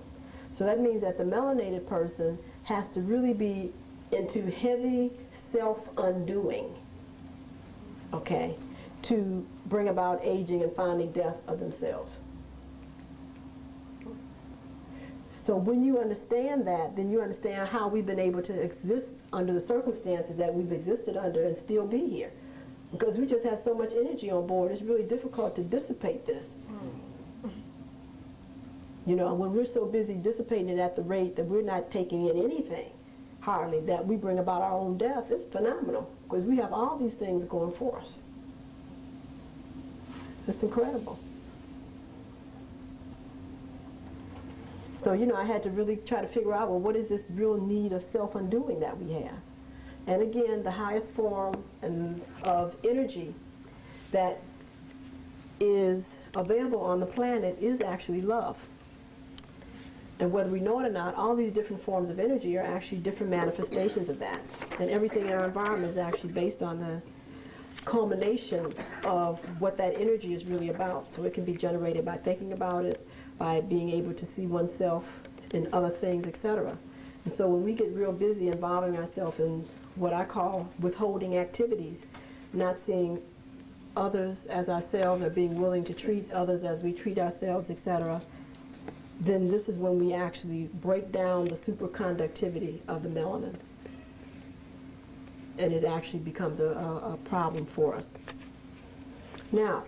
So that means that the melanated person has to really be into heavy self-undoing, okay, to bring about aging and finally death of themselves. So when you understand that, then you understand how we've been able to exist under the circumstances that we've existed under and still be here. Because we just have so much energy on board, it's really difficult to dissipate this. You know, when we're so busy dissipating it at the rate that we're not taking in anything, hardly, that we bring about our own death, it's phenomenal. Because we have all these things going for us. It's incredible. So, you know, I had to really try to figure out, well, what is this real need of self-undoing that we have? And again, the highest form of energy that is available on the planet is actually love. And whether we know it or not, all these different forms of energy are actually different manifestations of that. And everything in our environment is actually based on the culmination of what that energy is really about. So it can be generated by thinking about it, by being able to see oneself in other things, etc. And so when we get real busy involving ourselves in what I call withholding activities, not seeing others as ourselves or being willing to treat others as we treat ourselves, etc., then this is when we actually break down the superconductivity of the melanin. And it actually becomes a problem for us. Now,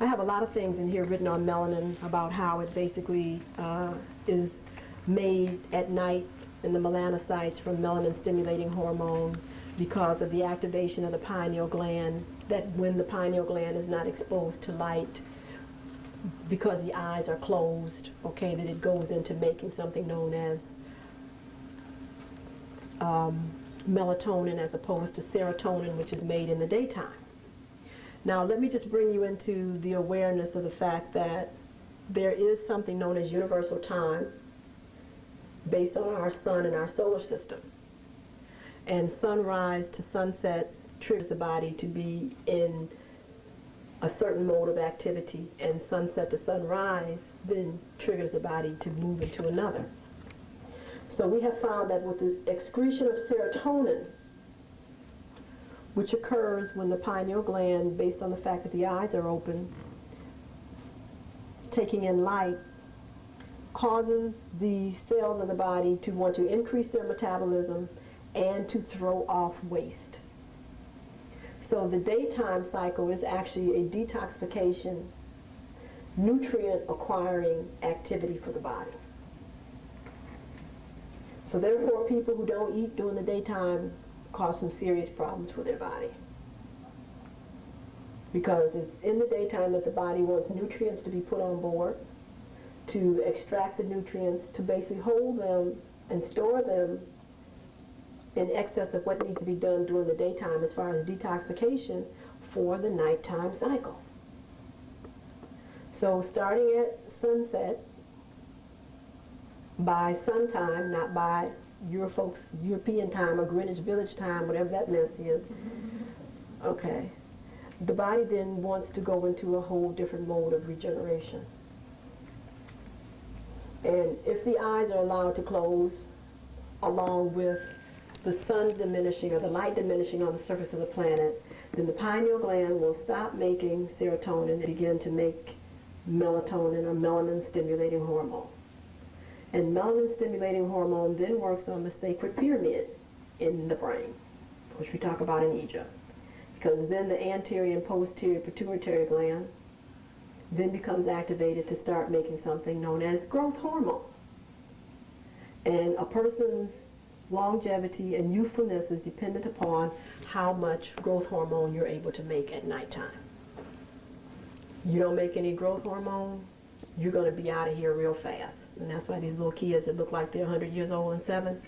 I have a lot of things in here written on melanin about how it basically is made at night in the melanocytes from melanin-stimulating hormone because of the activation of the pineal gland, that when the pineal gland is not exposed to light, because the eyes are closed, okay, that it goes into making something known as melatonin as opposed to serotonin, which is made in the daytime. Now, let me just bring you into the awareness of the fact that there is something known as universal time based on our sun and our solar system. And sunrise to sunset triggers the body to be in a certain mode of activity, and sunset to sunrise then triggers the body to move into another. So we have found that with the excretion of serotonin, which occurs when the pineal gland, based on the fact that the eyes are open, taking in light, causes the cells of the body to want to increase their metabolism and to throw off waste. So the daytime cycle is actually a detoxification, nutrient acquiring activity for the body. So therefore, people who don't eat during the daytime cause some serious problems for their body. Because it's in the daytime that the body wants nutrients to be put on board, to extract the nutrients, to basically hold them and store them in excess of what needs to be done during the daytime as far as detoxification for the nighttime cycle. So starting at sunset, by sun time, not by your folks' European time or Greenwich Village time, whatever that mess is, okay, the body then wants to go into a whole different mode of regeneration. And if the eyes are allowed to close, along with the sun diminishing or the light diminishing on the surface of the planet, then the pineal gland will stop making serotonin and begin to make melatonin or melanin-stimulating hormone. And melanin-stimulating hormone then works on the sacred pyramid in the brain, which we talk about in Egypt. Because then the anterior and posterior pituitary gland then becomes activated to start making something known as growth hormone. And a person's longevity and youthfulness is dependent upon how much growth hormone you're able to make at nighttime. You don't make any growth hormone, you're going to be out of here real fast. And that's why these little kids that look like they're 100 years old and 7,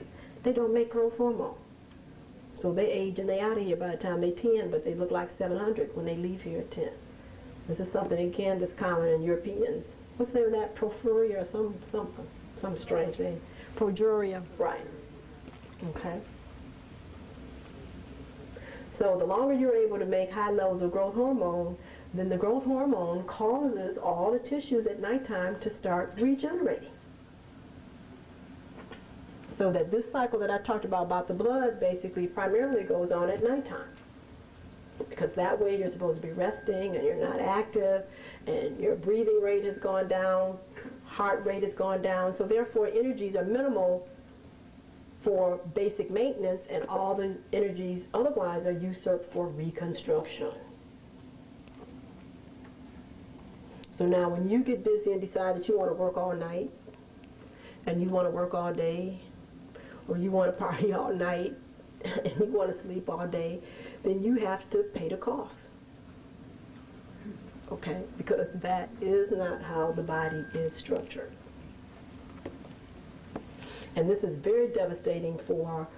they don't make growth hormone. So they age and they out of here by the time they're 10, but they look like 700 when they leave here at 10. This is something, again, that's common in Europeans. What's the name of that? Porphyria or some strange name. Progeria, right. Okay. So the longer you're able to make high levels of growth hormone, then the growth hormone causes all the tissues at nighttime to start regenerating. So that this cycle that I talked about the blood basically primarily goes on at nighttime. Because that way you're supposed to be resting and you're not active and your breathing rate has gone down, heart rate has gone down, so therefore energies are minimal for basic maintenance, and all the energies otherwise are usurped for reconstruction. So now when you get busy and decide that you want to work all night, and you want to work all day, or you want to party all night, and you want to sleep all day, then you have to pay the cost. Okay? Because that is not how the body is structured. And this is very devastating for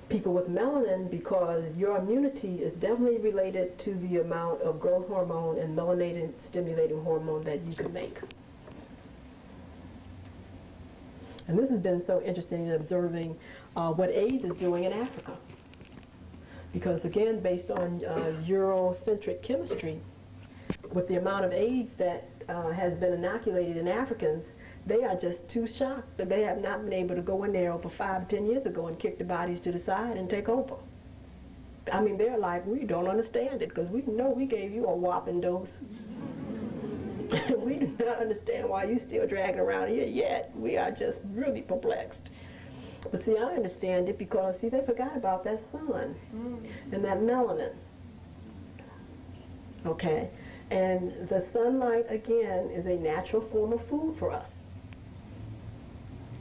people with melanin, because your immunity is definitely related to the amount of growth hormone and melanated stimulating hormone that you can make. And this has been so interesting in observing what AIDS is doing in Africa. Because again, based on Eurocentric chemistry, with the amount of AIDS that has been inoculated in Africans, they are just too shocked that they have not been able to go in there over 5 or 10 years ago and kick the bodies to the side and take over. I mean, they're like, we don't understand it, because we know we gave you a whopping dose. We do not understand why you're still dragging around here yet. We are just really perplexed. But see, I understand it because, see, they forgot about that sun and that melanin. Okay? And the sunlight, again, is a natural form of food for us.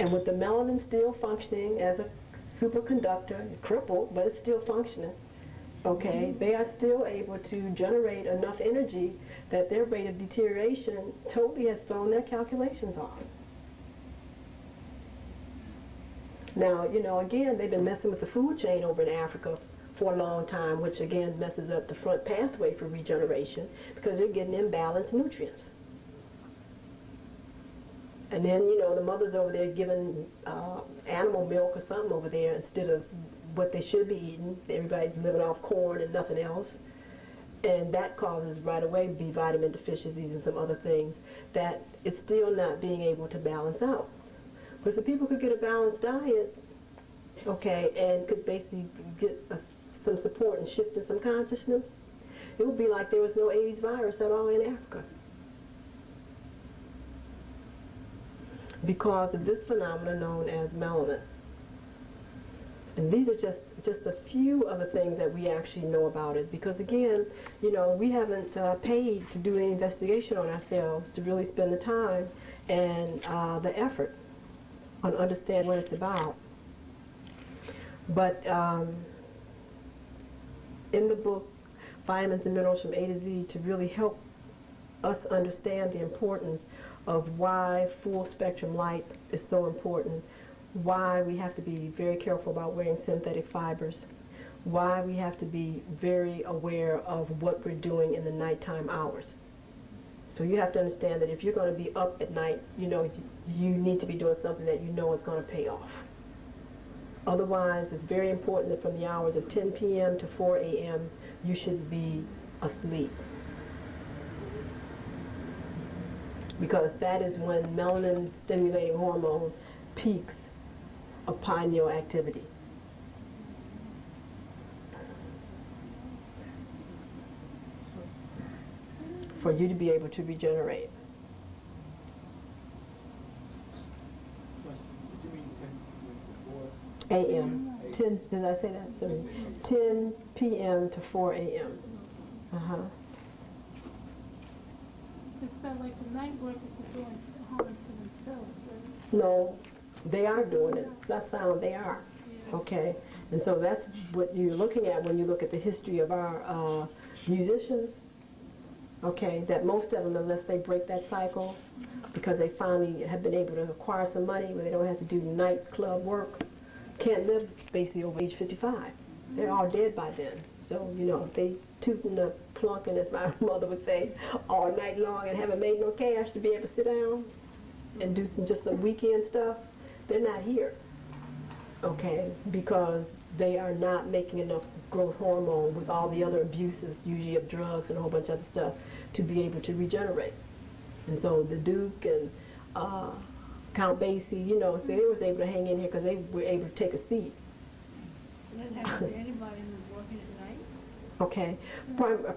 And with the melanin still functioning as a superconductor, crippled, but it's still functioning, okay, they are still able to generate enough energy that their rate of deterioration totally has thrown their calculations off. Now, you know, again, they've been messing with the food chain over in Africa for a long time, which again messes up the front pathway for regeneration, because they're getting imbalanced nutrients. And then, you know, the mothers over there giving animal milk or something over there instead of what they should be eating. Everybody's living off corn and nothing else. And that causes right away B vitamin deficiencies and some other things that it's still not being able to balance out. But if the people could get a balanced diet, okay, and could basically get some support and shift in some consciousness, it would be like there was no AIDS virus at all in Africa. Because of this phenomenon known as melanin. And these are just a few of the things that we actually know about it. Because again, you know, we haven't paid to do any investigation on ourselves, to really spend the time and the effort on understanding what it's about. But in the book, Vitamins and Minerals from A to Z, to really help us understand the importance of why full spectrum light is so important, why we have to be very careful about wearing synthetic fibers, why we have to be very aware of what we're doing in the nighttime hours. So you have to understand that if you're going to be up at night, you know, you need to be doing something that you know is going to pay off. Otherwise, it's very important that from the hours of 10 p.m. to 4 a.m., you should be asleep. Because that is when melanin stimulating hormone peaks of pineal activity. For you to be able to regenerate. A.m. 10, did I say that? Sorry. 10 p.m. to 4 a.m. Uh-huh. It's not like the night workers are doing harm to themselves, right? No, they are doing it. That's how they are. Yeah. Okay? And so that's what you're looking at when you look at the history of our musicians. Okay, that most of them, unless they break that cycle, because they finally have been able to acquire some money where they don't have to do nightclub work, can't live basically over age 55. They're all dead by then. So, you know, they tooting the plunking, as my mother would say, all night long and haven't made no cash to be able to sit down and do just some weekend stuff. They're not here, okay, because they are not making enough growth hormone with all the other abuses, usually of drugs and a whole bunch of other stuff, to be able to regenerate. And so the Duke and Count Basie, you know, so they was able to hang in here because they were able to take a seat. Does that happen to anybody who's working at night? Okay,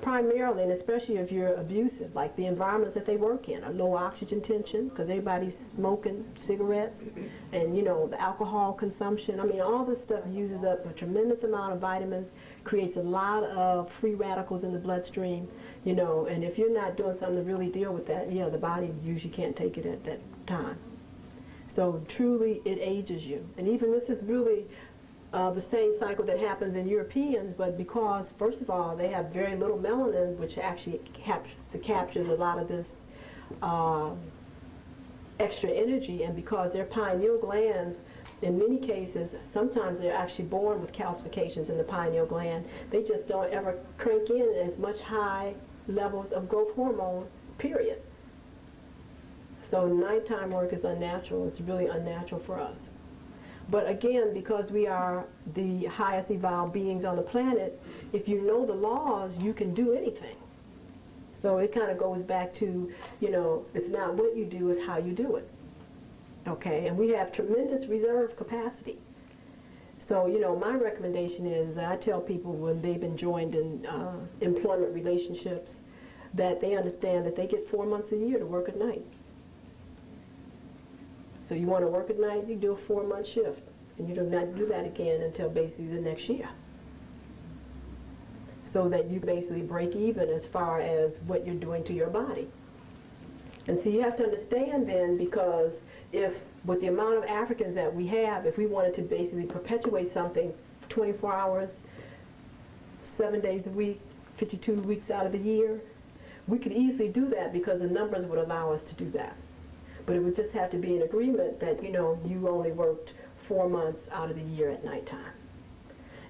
primarily, and especially if you're abusive, like the environments that they work in, a low oxygen tension, because everybody's smoking cigarettes, and the alcohol consumption. I mean, all this stuff uses up a tremendous amount of vitamins, creates a lot of free radicals in the bloodstream, and if you're not doing something to really deal with that, the body usually can't take it at that time. So truly, it ages you. And even this is really the same cycle that happens in Europeans, but because, first of all, they have very little melanin, which actually captures a lot of this extra energy, and because their pineal glands, in many cases, sometimes they're actually born with calcifications in the pineal gland. They just don't ever crank in as much high levels of growth hormone, period. So nighttime work is unnatural. It's really unnatural for us. But again, because we are the highest evolved beings on the planet, if you know the laws, you can do anything. So it kind of goes back to, it's not what you do, it's how you do it. Okay, and we have tremendous reserve capacity. So, my recommendation is that I tell people when they've been joined in employment relationships that they understand that they get 4 months a year to work at night. So you want to work at night, you do a 4-month shift, and you do not do that again until basically the next year. So that you basically break even as far as what you're doing to your body. And so you have to understand then, because if with the amount of Africans that we have, if we wanted to basically perpetuate something 24 hours, 7 days a week, 52 weeks out of the year, we could easily do that because the numbers would allow us to do that. But it would just have to be an agreement that, you only worked 4 months out of the year at nighttime.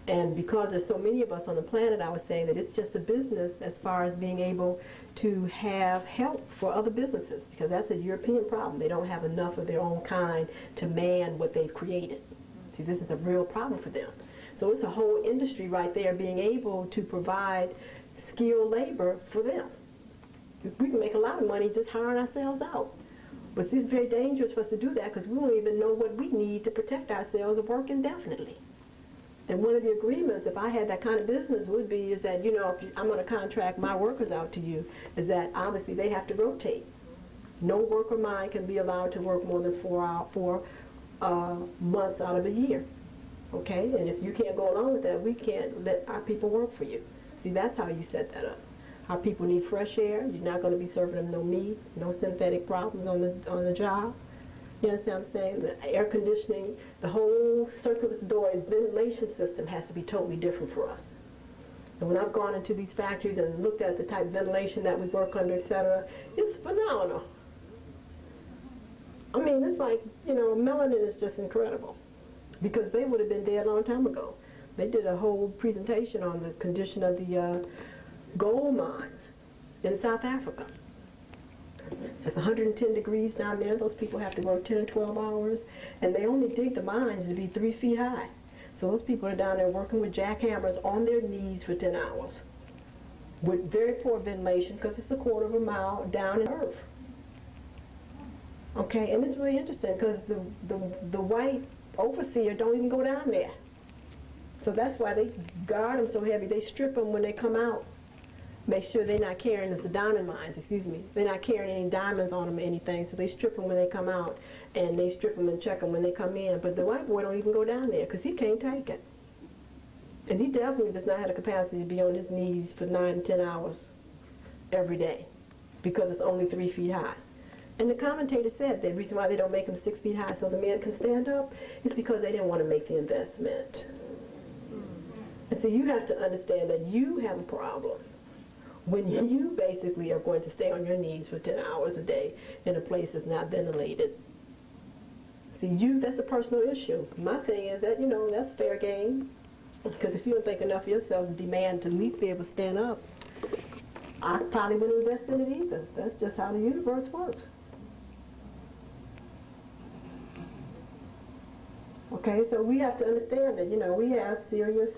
And because there's so many of us on the planet, I was saying that it's just a business as far as being able to have help for other businesses, because that's a European problem. They don't have enough of their own kind to man what they've created. See, this is a real problem for them. So it's a whole industry right there being able to provide skilled labor for them. We can make a lot of money just hiring ourselves out. But it's very dangerous for us to do that because we don't even know what we need to protect ourselves and work indefinitely. And one of the agreements, if I had that kind of business, would be is that, if I'm going to contract my workers out to you, is that obviously they have to rotate. No worker of mine can be allowed to work more than 4 months out of a year. Okay? And if you can't go along with that, we can't let our people work for you. See, that's how you set that up. Our people need fresh air. You're not going to be serving them no meat, no synthetic problems on the job. You understand what I'm saying? The air conditioning, the whole circular door ventilation system has to be totally different for us. And when I've gone into these factories and looked at the type of ventilation that we work under, etc., it's phenomenal. I mean, it's like, melanin is just incredible. Because they would have been dead a long time ago. They did a whole presentation on the condition of the gold mines in South Africa. It's 110 degrees down there. Those people have to work 10 or 12 hours, and they only dig the mines to be 3 feet high. So those people are down there working with jackhammers on their knees for 10 hours with very poor ventilation because it's a quarter of a mile down in the earth. Okay, and it's really interesting because the white overseer don't even go down there. So that's why they guard them so heavy. They strip them when they come out. Make sure they're not carrying, it's the diamond mines, they're not carrying any diamonds on them or anything, so they strip them when they come out, and they strip them and check them when they come in. But the white boy don't even go down there because he can't take it. And he definitely does not have the capacity to be on his knees for 9 to 10 hours every day because it's only 3 feet high. And the commentator said the reason why they don't make them 6 feet high so the men can stand up is because they didn't want to make the investment. And so you have to understand that you have a problem when you basically are going to stay on your knees for 10 hours a day in a place that's not ventilated. See, that's a personal issue. My thing is that, that's fair game. Because if you don't think enough of yourself and demand to at least be able to stand up, I probably wouldn't invest in it either. That's just how the universe works. Okay, so we have to understand that, we have serious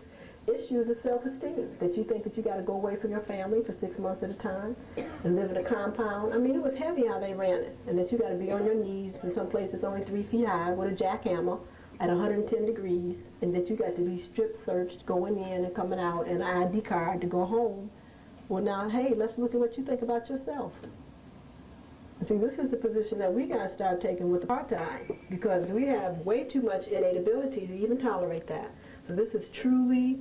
issues of self-esteem, that you think that you got to go away from your family for 6 months at a time and live in a compound. I mean, it was heavy how they ran it, and that you got to be on your knees in some places only 3 feet high with a jackhammer at 110 degrees, and that you got to be strip searched going in and coming out, and an ID card to go home. Well now, hey, let's look at what you think about yourself. See, this is the position that we got to start taking with apartheid, because we have way too much innate ability to even tolerate that. So this is truly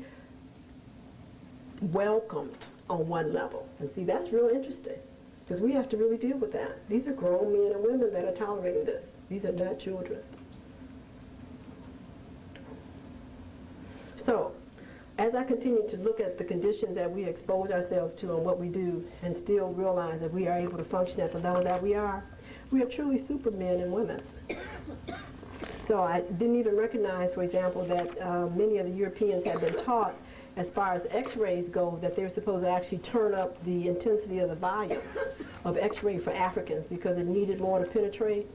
welcomed on one level. And see, that's real interesting, because we have to really deal with that. These are grown men and women that are tolerating this. These are not children. So, as I continue to look at the conditions that we expose ourselves to and what we do, and still realize that we are able to function at the level that we are truly supermen and women. So I didn't even recognize, for example, that many of the Europeans have been taught, as far as x-rays go, that they're supposed to actually turn up the intensity of the volume of x-ray for Africans because it needed more to penetrate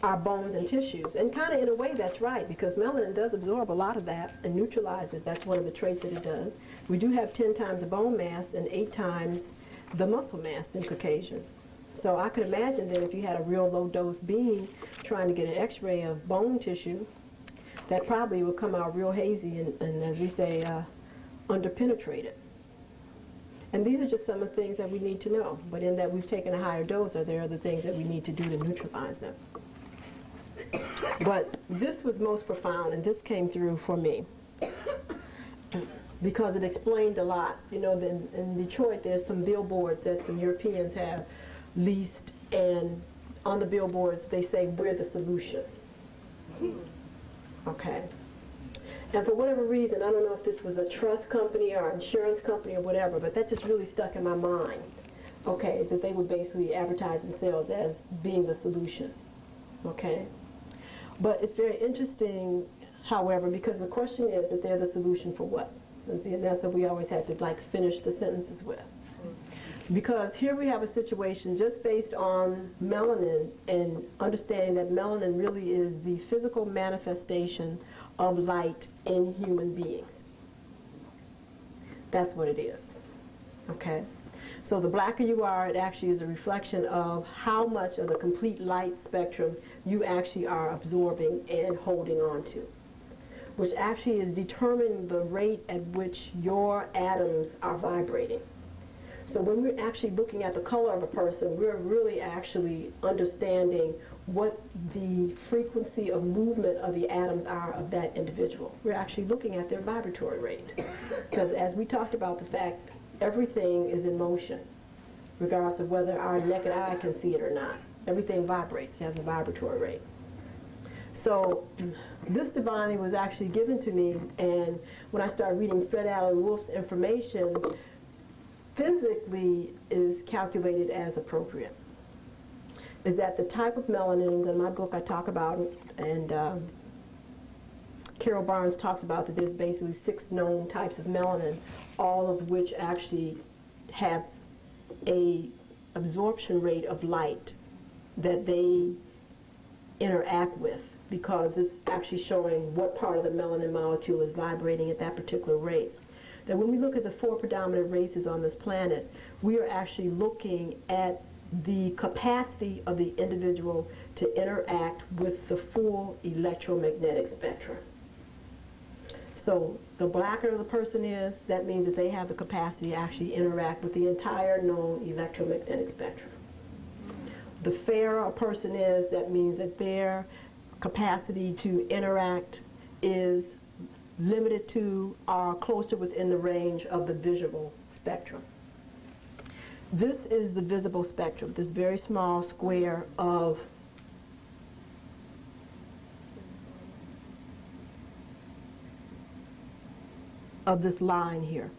our bones and tissues. And kind of in a way that's right, because melanin does absorb a lot of that and neutralize it. That's one of the traits that it does. We do have 10 times the bone mass and 8 times the muscle mass in Caucasians. So I could imagine that if you had a real low dose beam trying to get an x-ray of bone tissue, that probably would come out real hazy and as we say, underpenetrated. And these are just some of the things that we need to know. But in that we've taken a higher dose, are there other things that we need to do to neutralize them? But this was most profound, and this came through for me because it explained a lot. You know, in Detroit, there's some billboards that some Europeans have leased, and on the billboards they say, "We're the solution." Okay. And for whatever reason, I don't know if this was a trust company or insurance company or whatever, but that just really stuck in my mind. Okay, that they would basically advertise themselves as being the solution. Okay. But it's very interesting, however, because the question is that they're the solution for what? And see, and that's what we always have to like finish the sentences with. Because here we have a situation just based on melanin and understanding that melanin really is the physical manifestation of light in human beings. That's what it is. Okay? So the blacker you are, it actually is a reflection of how much of the complete light spectrum you actually are absorbing and holding on to, which actually is determining the rate at which your atoms are vibrating. So when we're actually looking at the color of a person, we're really actually understanding what the frequency of movement of the atoms are of that individual. We're actually looking at their vibratory rate. Because as we talked about the fact, everything is in motion, regardless of whether our naked eye can see it or not. Everything vibrates, it has a vibratory rate. So this divinely was actually given to me, and when I started reading Fred Allen Wolf's information, physically is calculated as appropriate. Is that the type of melanins, in my book I talk about it, and Carol Barnes talks about that there's basically 6 known types of melanin, all of which actually have a absorption rate of light that they interact with, because it's actually showing what part of the melanin molecule is vibrating at that particular rate. That when we look at the 4 predominant races on this planet, we are actually looking at the capacity of the individual to interact with the full electromagnetic spectrum. So the blacker the person is, that means that they have the capacity to actually interact with the entire known electromagnetic spectrum. The fairer a person is, that means that their capacity to interact is limited to or closer within the range of the visual spectrum. This is the visible spectrum, this very small square of this line here.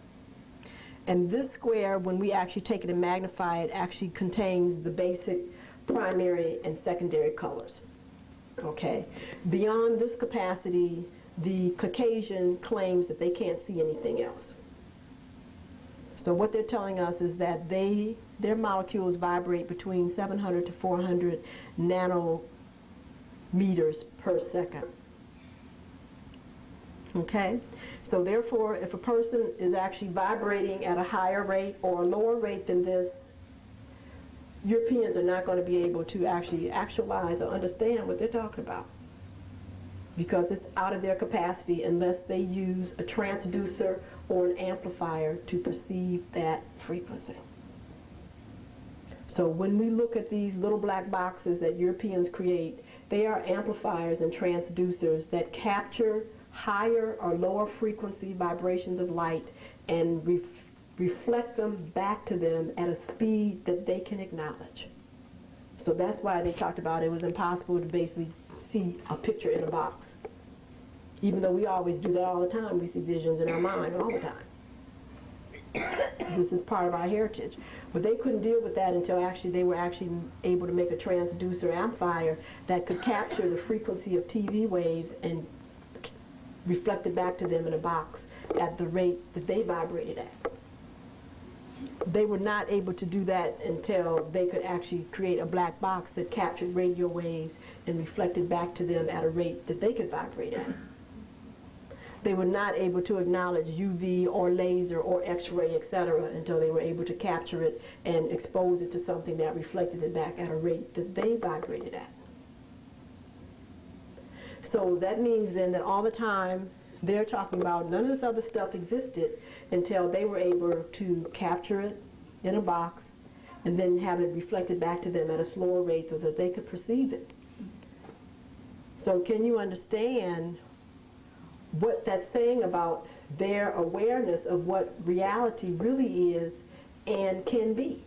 And this square, when we actually take it and magnify it, actually contains the basic primary and secondary colors. Okay? Beyond this capacity, the Caucasian claims that they can't see anything else. So what they're telling us is that their molecules vibrate between 700 to 400 nanometers per second. Okay? So therefore, if a person is actually vibrating at a higher rate or a lower rate than this, Europeans are not going to be able to actually actualize or understand what they're talking about, because it's out of their capacity unless they use a transducer or an amplifier to perceive that frequency. So when we look at these little black boxes that Europeans create, they are amplifiers and transducers that capture higher or lower frequency vibrations of light and reflect them back to them at a speed that they can acknowledge. So that's why they talked about it was impossible to basically see a picture in a box. Even though we always do that all the time, we see visions in our mind all the time. This is part of our heritage. But they couldn't deal with that until they were actually able to make a transducer amplifier that could capture the frequency of TV waves and reflect it back to them in a box at the rate that they vibrated at. They were not able to do that until they could actually create a black box that captured radio waves and reflected back to them at a rate that they could vibrate at. They were not able to acknowledge UV or laser or X-ray, etc., until they were able to capture it and expose it to something that reflected it back at a rate that they vibrated at. So that means then that all the time they're talking about none of this other stuff existed until they were able to capture it in a box and then have it reflected back to them at a slower rate so that they could perceive it. So can you understand what that's saying about their awareness of what reality really is and can be?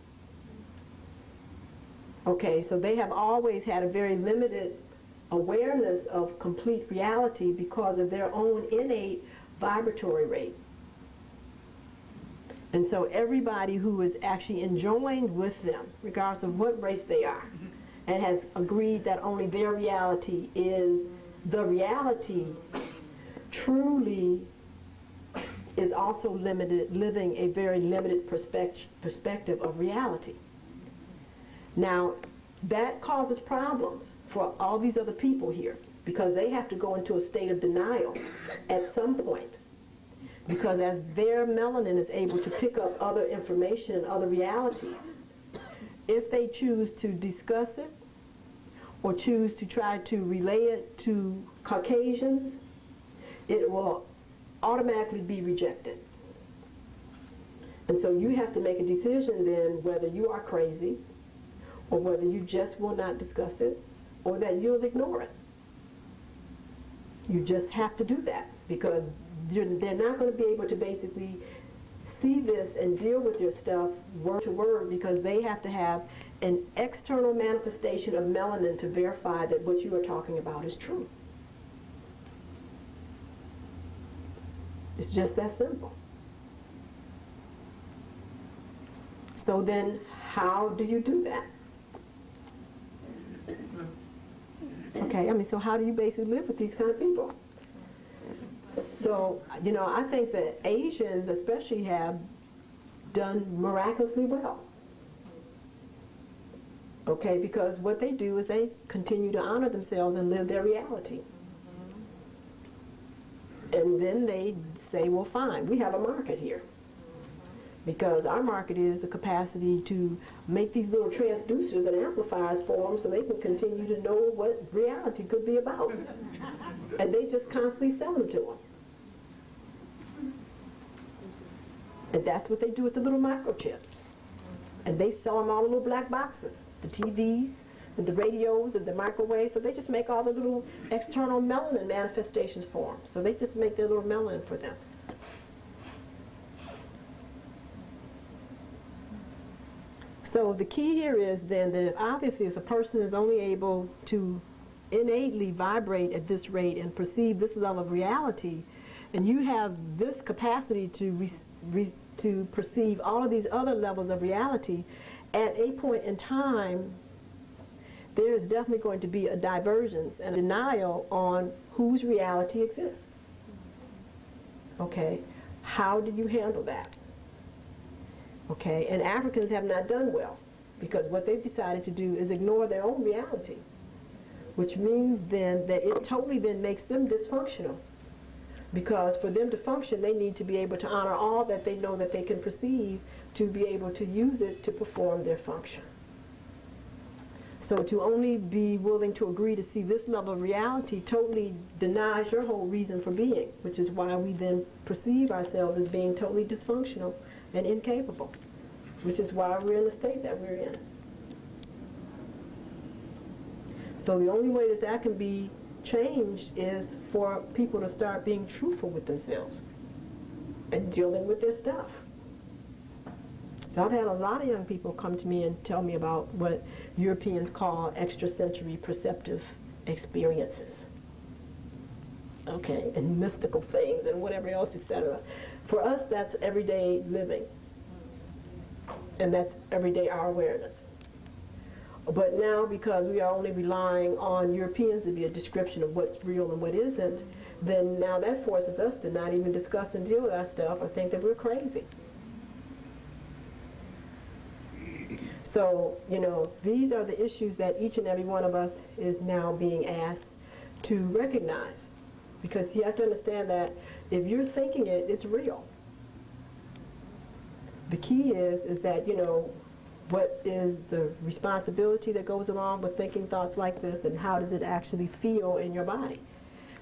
Okay, so they have always had a very limited awareness of complete reality because of their own innate vibratory rate. And so everybody who is actually enjoined with them, regardless of what race they are, and has agreed that only their reality is the reality, truly is also living a very limited perspective of reality. Now, that causes problems for all these other people here, because they have to go into a state of denial at some point. Because as their melanin is able to pick up other information and other realities, if they choose to discuss it or choose to try to relay it to Caucasians, it will automatically be rejected. And so you have to make a decision then whether you are crazy or whether you just will not discuss it or that you'll ignore it. You just have to do that, because they're not going to be able to basically see this and deal with your stuff word to word, because they have to have an external manifestation of melanin to verify that what you are talking about is true. It's just that simple. So then, how do you do that? Okay, I mean, so how do you basically live with these kind of people? So, you know, I think that Asians especially have done miraculously well. Okay, because what they do is they continue to honor themselves and live their reality. And then they say, well, fine, we have a market here. Because our market is the capacity to make these little transducers and amplifiers for them so they can continue to know what reality could be about. And they just constantly sell them to them. And that's what they do with the little microchips. And they sell them all the little black boxes, the TVs, and the radios, and the microwaves. So they just make all the little external melanin manifestations for them. So they just make their little melanin for them. So the key here is then that obviously if a person is only able to innately vibrate at this rate and perceive this level of reality, and you have this capacity to perceive all of these other levels of reality, at a point in time, there is definitely going to be a divergence and denial on whose reality exists. Okay, how do you handle that? Okay, and Africans have not done well, because what they've decided to do is ignore their own reality, which means then that it totally then makes them dysfunctional. Because for them to function, they need to be able to honor all that they know that they can perceive to be able to use it to perform their function. So to only be willing to agree to see this level of reality totally denies your whole reason for being, which is why we then perceive ourselves as being totally dysfunctional and incapable, which is why we're in the state that we're in. So the only way that that can be changed is for people to start being truthful with themselves and dealing with their stuff. So I've had a lot of young people come to me and tell me about what Europeans call extrasensory perceptive experiences. Okay, and mystical things and whatever else, etc. For us, that's everyday living. And that's everyday our awareness. But now, because we are only relying on Europeans to be a description of what's real and what isn't, then now that forces us to not even discuss and deal with our stuff or think that we're crazy. So, you know, these are the issues that each and every one of us is now being asked to recognize. Because you have to understand that if you're thinking it, it's real. The key is that, you know, what is the responsibility that goes along with thinking thoughts like this, and how does it actually feel in your body?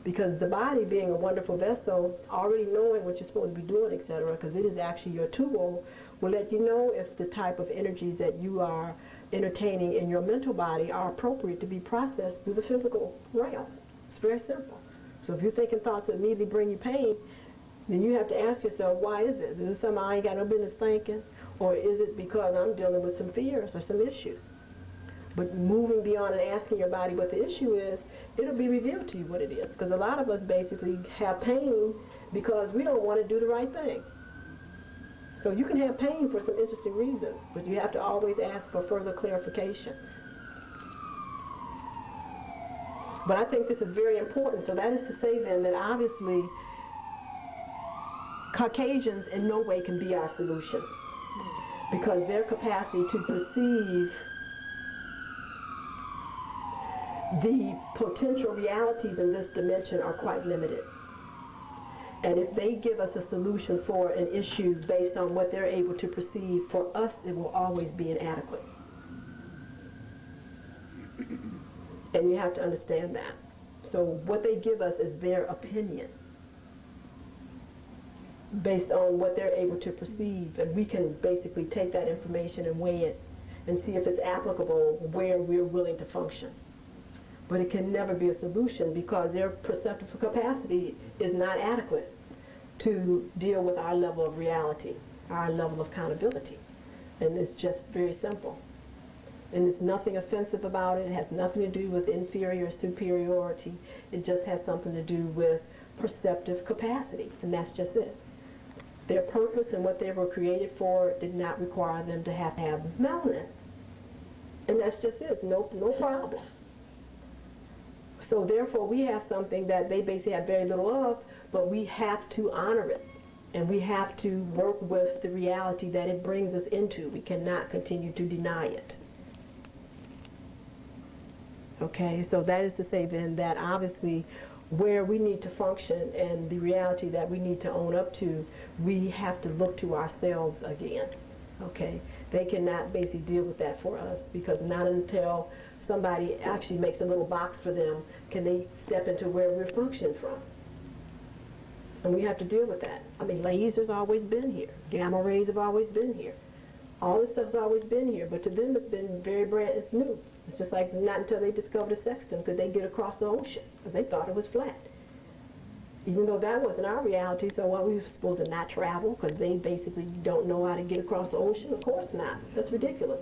Because the body, being a wonderful vessel, already knowing what you're supposed to be doing, etc., because it is actually your tool, will let you know if the type of energies that you are entertaining in your mental body are appropriate to be processed through the physical realm. It's very simple. So if you're thinking thoughts that immediately bring you pain, then you have to ask yourself, why is this? Is it something I ain't got no business thinking? Or is it because I'm dealing with some fears or some issues? But moving beyond and asking your body what the issue is, it'll be revealed to you what it is. Because a lot of us basically have pain because we don't want to do the right thing. So you can have pain for some interesting reasons, but you have to always ask for further clarification. But I think this is very important. So that is to say then that obviously Caucasians in no way can be our solution, because their capacity to perceive the potential realities in this dimension are quite limited. And if they give us a solution for an issue based on what they're able to perceive, for us it will always be inadequate. And you have to understand that. So what they give us is their opinion based on what they're able to perceive, and we can basically take that information and weigh it and see if it's applicable where we're willing to function. But it can never be a solution because their perceptive capacity is not adequate to deal with our level of reality, our level of accountability. And it's just very simple. And there's nothing offensive about it. It has nothing to do with inferior or superiority. It just has something to do with perceptive capacity, and that's just it. Their purpose and what they were created for did not require them to have melanin. And that's just it. It's no problem. So therefore, we have something that they basically have very little of, but we have to honor it. And we have to work with the reality that it brings us into. We cannot continue to deny it. Okay, so that is to say then that obviously where we need to function and the reality that we need to own up to, we have to look to ourselves again. Okay, they cannot basically deal with that for us, because not until somebody actually makes a little box for them can they step into where we're functioning from. And we have to deal with that. I mean, lasers always been here. Gamma rays have always been here. All this stuff's always been here, but to them it's been very brand, it's new. It's just like not until they discovered the sextant could they get across the ocean, because they thought it was flat. Even though that wasn't our reality, so what, we were supposed to not travel because they basically don't know how to get across the ocean? Of course not. That's ridiculous.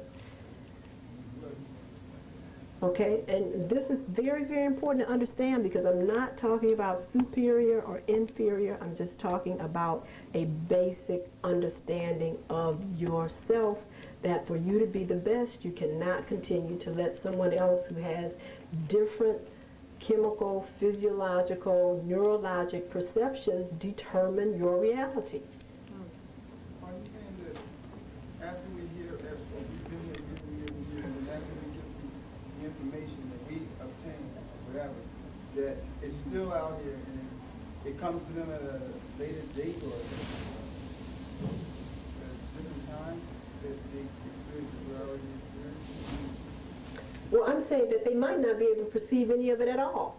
Okay, and this is very, very important to understand, because I'm not talking about superior or inferior. I'm just talking about a basic understanding of yourself, that for you to be the best, you cannot continue to let someone else who has different chemical, physiological, neurologic perceptions determine your reality. Are you saying that after we hear, after we've been here, and then after we get the information that we obtain, whatever, that it's still out here and it comes to them at a later date or a different time that they experience what we're already experiencing? Well, I'm saying that they might not be able to perceive any of it at all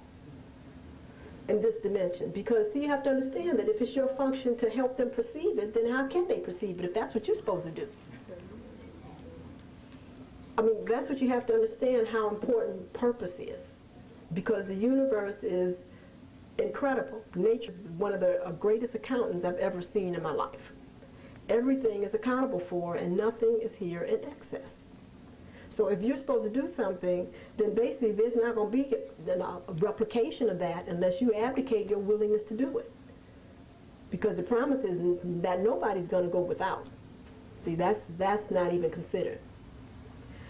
in this dimension. Because, see, you have to understand that if it's your function to help them perceive it, then how can they perceive it if that's what you're supposed to do? I mean, that's what you have to understand, how important purpose is. Because the universe is incredible. Nature's one of the greatest accountants I've ever seen in my life. Everything is accountable for, and nothing is here in excess. So if you're supposed to do something, then basically there's not going to be a replication of that unless you abdicate your willingness to do it. Because the promise is that nobody's going to go without. See, that's not even considered.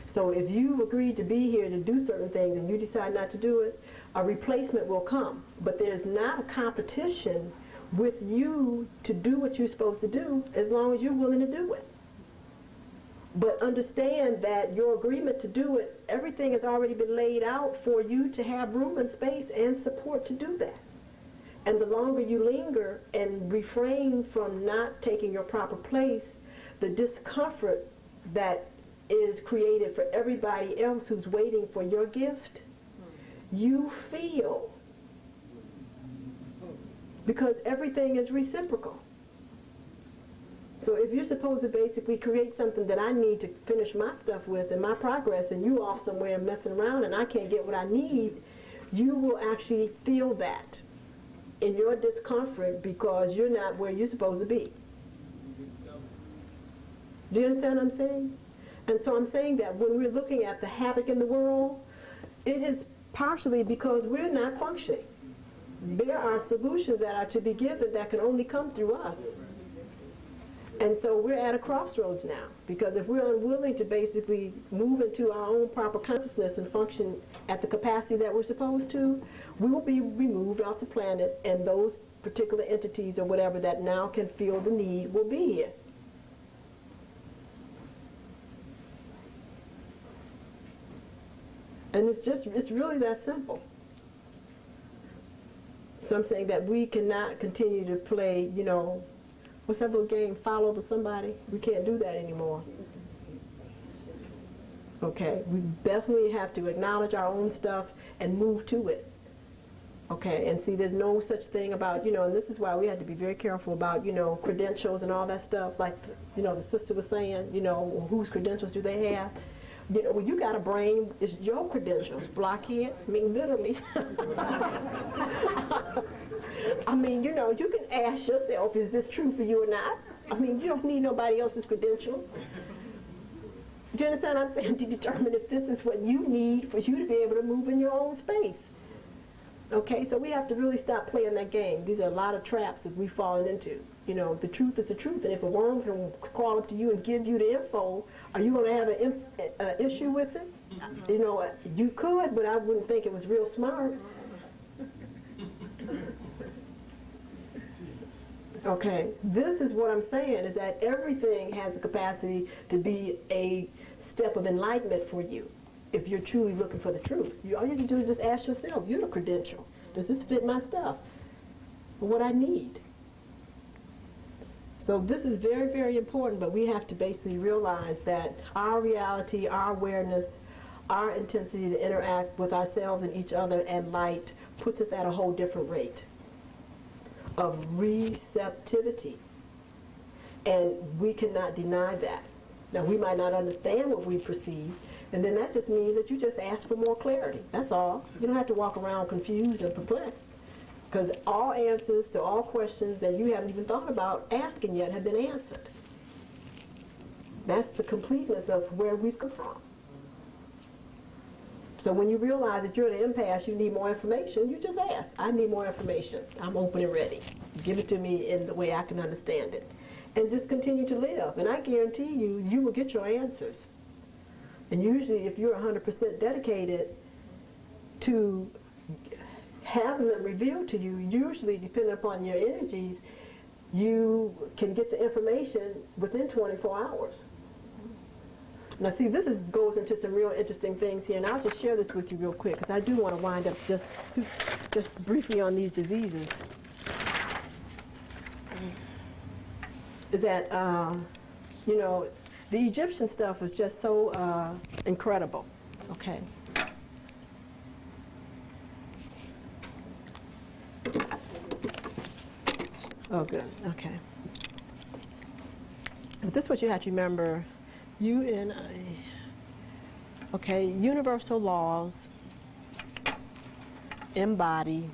So if you agreed to be here to do certain things and you decide not to do it, a replacement will come. But there's not a competition with you to do what you're supposed to do as long as you're willing to do it. But understand that your agreement to do it, everything has already been laid out for you to have room and space and support to do that. And the longer you linger and refrain from not taking your proper place, the discomfort that is created for everybody else who's waiting for your gift, you feel. Because everything is reciprocal. So if you're supposed to basically create something that I need to finish my stuff with and my progress, and you off somewhere messing around and I can't get what I need, you will actually feel that in your discomfort because you're not where you're supposed to be. Do you understand what I'm saying? And so I'm saying that when we're looking at the havoc in the world, it is partially because we're not functioning. There are solutions that are to be given that can only come through us. And so we're at a crossroads now, because if we're unwilling to basically move into our own proper consciousness and function at the capacity that we're supposed to, we will be removed off the planet, and those particular entities or whatever that now can feel the need will be here. And it's really that simple. So I'm saying that we cannot continue to play, you know, what's that little game, follow to somebody? We can't do that anymore. Okay, we definitely have to acknowledge our own stuff and move to it. Okay, and see, there's no such thing about, you know, and this is why we have to be very careful about, you know, credentials and all that stuff. Like, you know, the sister was saying, you know, whose credentials do they have? You know, when you got a brain, it's your credentials. Blockhead, I mean, literally. I mean, you know, you can ask yourself, is this true for you or not? I mean, you don't need nobody else's credentials. Do you understand what I'm saying? To determine if this is what you need for you to be able to move in your own space. Okay, so we have to really stop playing that game. These are a lot of traps that we've fallen into. You know, the truth is the truth, and if a worm can crawl up to you and give you the info, are you going to have an issue with it? You know, you could, but I wouldn't think it was real smart. Okay, this is what I'm saying, is that everything has a capacity to be a step of enlightenment for you if you're truly looking for the truth. All you have to do is just ask yourself, you're a credential. Does this fit my stuff? What I need? So this is very, very important, but we have to basically realize that our reality, our awareness, our intensity to interact with ourselves and each other and light puts us at a whole different rate of receptivity. And we cannot deny that. Now, we might not understand what we perceive, and then that just means that you just ask for more clarity. That's all. You don't have to walk around confused and perplexed, because all answers to all questions that you haven't even thought about asking yet have been answered. That's the completeness of where we've come from. So when you realize that you're at an impasse, you need more information, you just ask. I need more information. I'm open and ready. Give it to me in the way I can understand it. And just continue to live. And I guarantee you, you will get your answers. And usually if you're 100% dedicated to having them revealed to you, usually depending upon your energies, you can get the information within 24 hours. Now see, this goes into some real interesting things here, and I'll just share this with you real quick, because I do want to wind up just briefly on these diseases. Is that, you know, the Egyptian stuff was just so incredible, okay? Oh, good. Okay. But this is what you have to remember. Okay, universal laws embody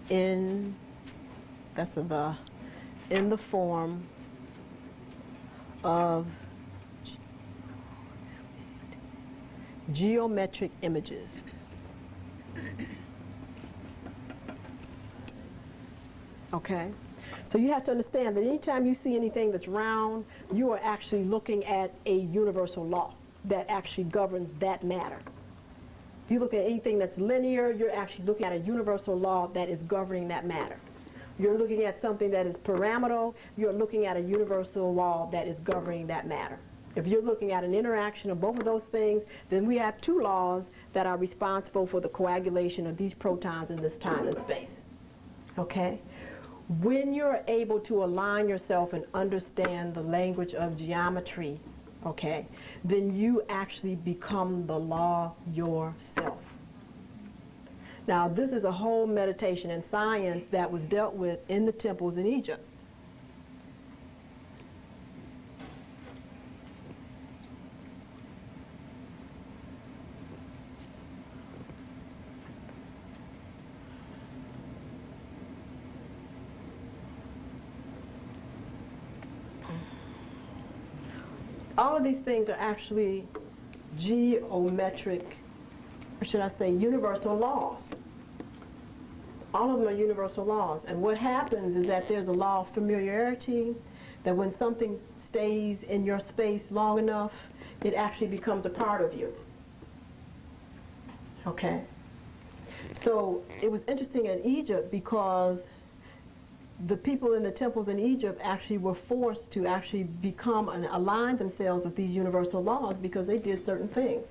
in the form of geometric images. Okay? So you have to understand that anytime you see anything that's round, you are actually looking at a universal law that actually governs that matter. If you look at anything that's linear, you're actually looking at a universal law that is governing that matter. You're looking at something that is pyramidal, you're looking at a universal law that is governing that matter. If you're looking at an interaction of both of those things, then we have two laws that are responsible for the coagulation of these protons in this time and space. Okay? When you're able to align yourself and understand the language of geometry, okay, then you actually become the law yourself. Now, this is a whole meditation and science that was dealt with in the temples in Egypt. All of these things are actually geometric, or should I say universal laws. All of them are universal laws. And what happens is that there's a law of familiarity, that when something stays in your space long enough, it actually becomes a part of you. Okay? So it was interesting in Egypt because the people in the temples in Egypt actually were forced to actually become and align themselves with these universal laws because they did certain things.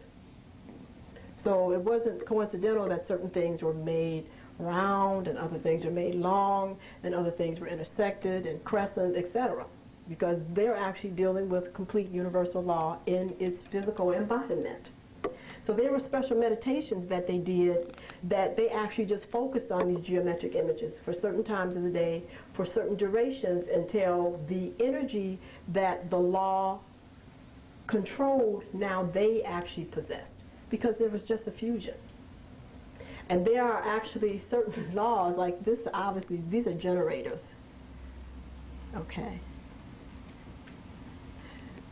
So it wasn't coincidental that certain things were made round and other things were made long and other things were intersected and crescent, etc. Because they're actually dealing with complete universal law in its physical embodiment. So there were special meditations that they did that they actually just focused on these geometric images for certain times of the day, for certain durations, until the energy that the law controlled, now they actually possessed, because there was just a fusion. And there are actually certain laws, like this, obviously, these are generators. Okay.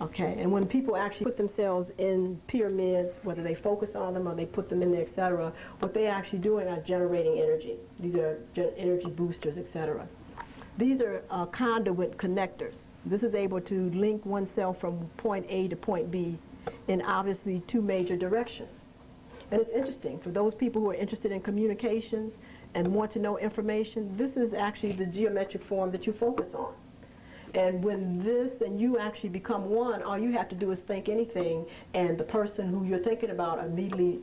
Okay, and when people actually put themselves in pyramids, whether they focus on them or they put them in there, etc., what they're actually doing are generating energy. These are energy boosters, etc. These are conduit connectors. This is able to link oneself from point A to point B in obviously two major directions. And it's interesting, for those people who are interested in communications and want to know information, this is actually the geometric form that you focus on. And when this and you actually become one, all you have to do is think anything, and the person who you're thinking about immediately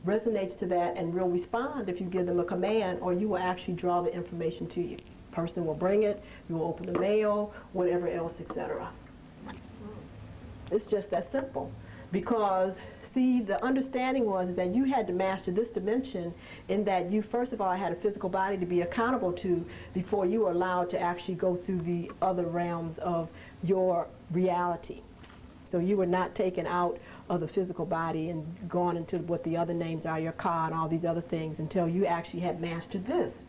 resonates to that and will respond if you give them a command, or you will actually draw the information to you. Person will bring it, you will open the mail, whatever else, etc. It's just that simple. Because, see, the understanding was that you had to master this dimension in that you, first of all, had a physical body to be accountable to before you were allowed to actually go through the other realms of your reality. So you were not taken out of the physical body and gone into what the other names are, your car and all these other things, until you actually had mastered this.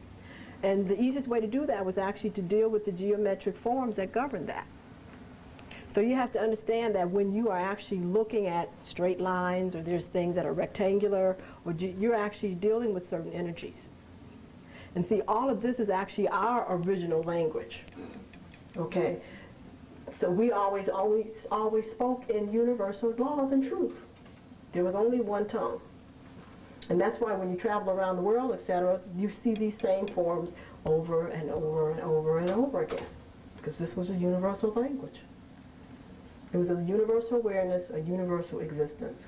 And the easiest way to do that was actually to deal with the geometric forms that govern that. So you have to understand that when you are actually looking at straight lines, or there's things that are rectangular, or you're actually dealing with certain energies. And see, all of this is actually our original language. Okay? So we always spoke in universal laws and truth. There was only one tongue. And that's why when you travel around the world, etc., you see these same forms over and over and over and over again. Because this was a universal language. It was a universal awareness, a universal existence.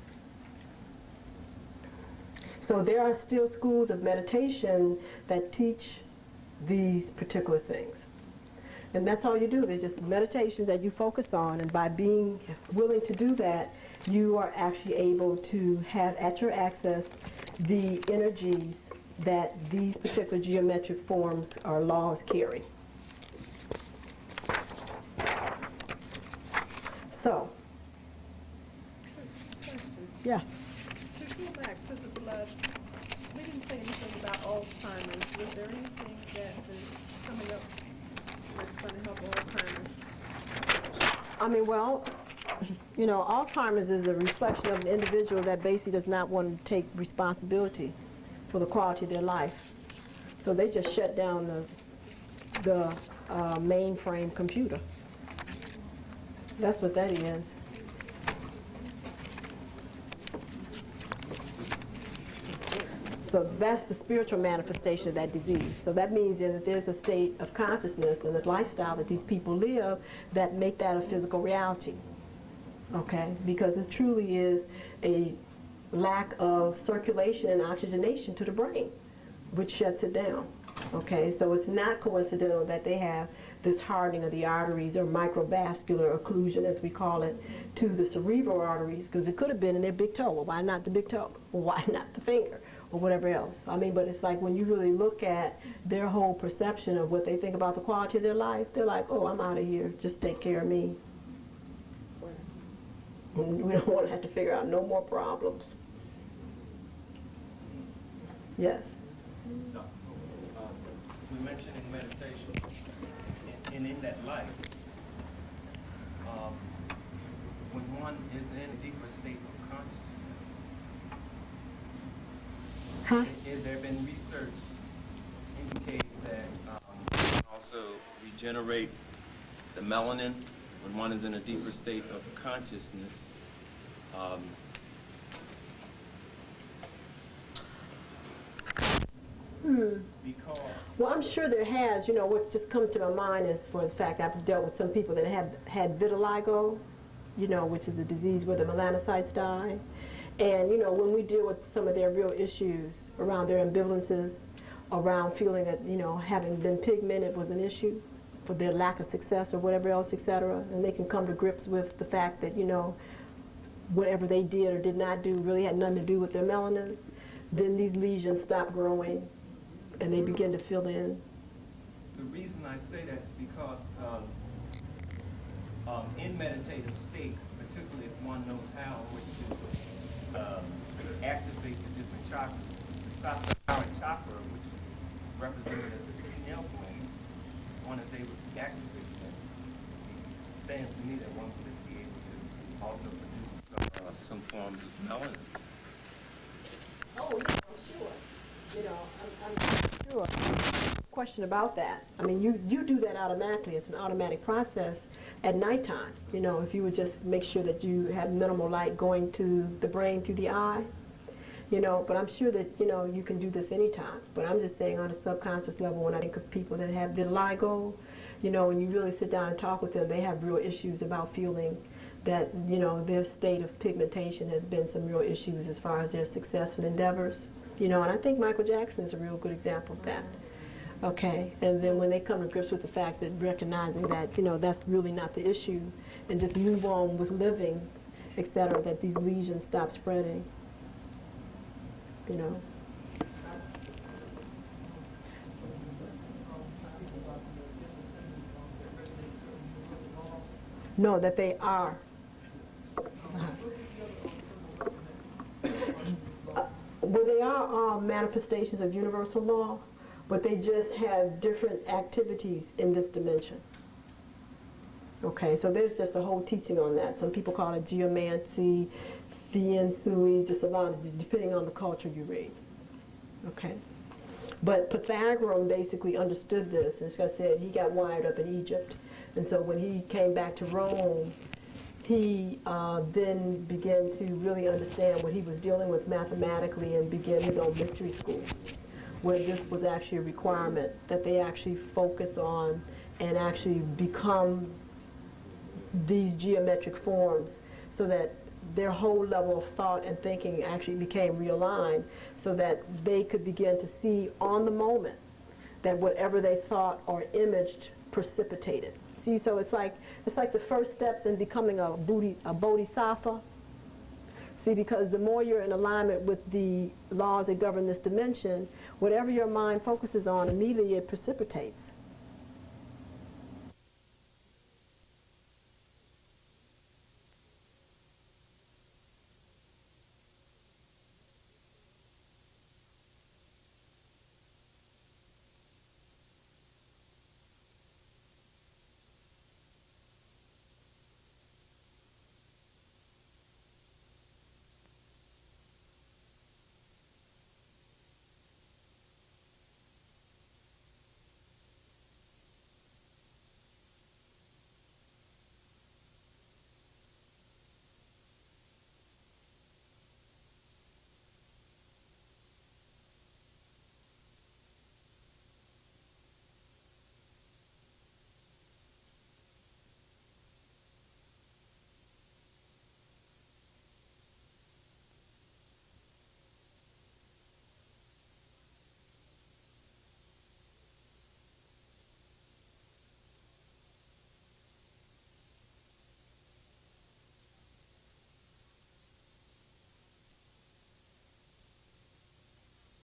So there are still schools of meditation that teach these particular things. And that's all you do. They're just meditations that you focus on. And by being willing to do that, you are actually able to have at your access the energies that these particular geometric forms or laws carry. So, yeah. To go back to the blood, we didn't say anything about Alzheimer's. Was there anything that is coming up that's going to help Alzheimer's? I mean, well, you know, Alzheimer's is a reflection of an individual that basically does not want to take responsibility for the quality of their life. So they just shut down the mainframe computer. That's what that is. So that's the spiritual manifestation of that disease. So that means that there's a state of consciousness and a lifestyle that these people live that make that a physical reality. Okay? Because it truly is a lack of circulation and oxygenation to the brain, which shuts it down. Okay? So it's not coincidental that they have this hardening of the arteries or microvascular occlusion, as we call it, to the cerebral arteries, because it could have been in their big toe. Well, why not the big toe? Well, why not the finger? Or whatever else. I mean, but it's like when you really look at their whole perception of what they think about the quality of their life, they're like, oh, I'm out of here. Just take care of me. And we don't want to have to figure out no more problems. Yes? No. We mentioned in meditation, and in that life, when one is in a deeper state of consciousness, has there been research indicating that you can also regenerate the melanin when one is in a deeper state of consciousness? Because Well, I'm sure there has. You know, what just comes to my mind is for the fact I've dealt with some people that have had vitiligo, you know, which is a disease where the melanocytes die. And, you know, when we deal with some of their real issues around their ambivalences, around feeling that, you know, having been pigmented was an issue for their lack of success or whatever else, etc., and they can come to grips with the fact that, you know, whatever they did or did not do really had nothing to do with their melanin, then these lesions stop growing and they begin to fill in. the reason I say that is because in meditative state, particularly if one knows how, which is activate the different chakras, the Sasakara chakra, which is represented as the pineal gland, one is able to activate that. It stands to me that one would be able to also produce some forms of melanin. Oh, yeah, I'm sure. You know, I'm sure. Question about that. I mean, you do that automatically. It's an automatic process at nighttime. You know, if you would just make sure that you have minimal light going to the brain through the eye. You know, but I'm sure that, you know, you can do this anytime. But I'm just saying on a subconscious level, when I think of people that have vitiligo, you know, when you really sit down and talk with them, they have real issues about feeling that, you know, their state of pigmentation has been some real issues as far as their successful endeavors. You know, and I think Michael Jackson is a real good example of that. Okay, and then when they come to grips with the fact that recognizing that, you know, that's really not the issue, and just move on with living, etc., that these lesions stop spreading. You know. No, that they are. Well, they are manifestations of universal law, but they just have different activities in this dimension. Okay, so there's just a whole teaching on that. Some people call it geomancy, theensui, just a lot of, depending on the culture you read. Okay. But Pythagoras basically understood this, and as I said, he got wired up in Egypt. And so when he came back to Rome, he then began to really understand what he was dealing with mathematically and began his own mystery schools, where this was actually a requirement that they actually focus on and actually become these geometric forms so that their whole level of thought and thinking actually became realigned so that they could begin to see on the moment that whatever they thought or imaged precipitated. See, so it's like the first steps in becoming a bodhisattva. See, because the more you're in alignment with the laws that govern this dimension, whatever your mind focuses on, immediately it precipitates.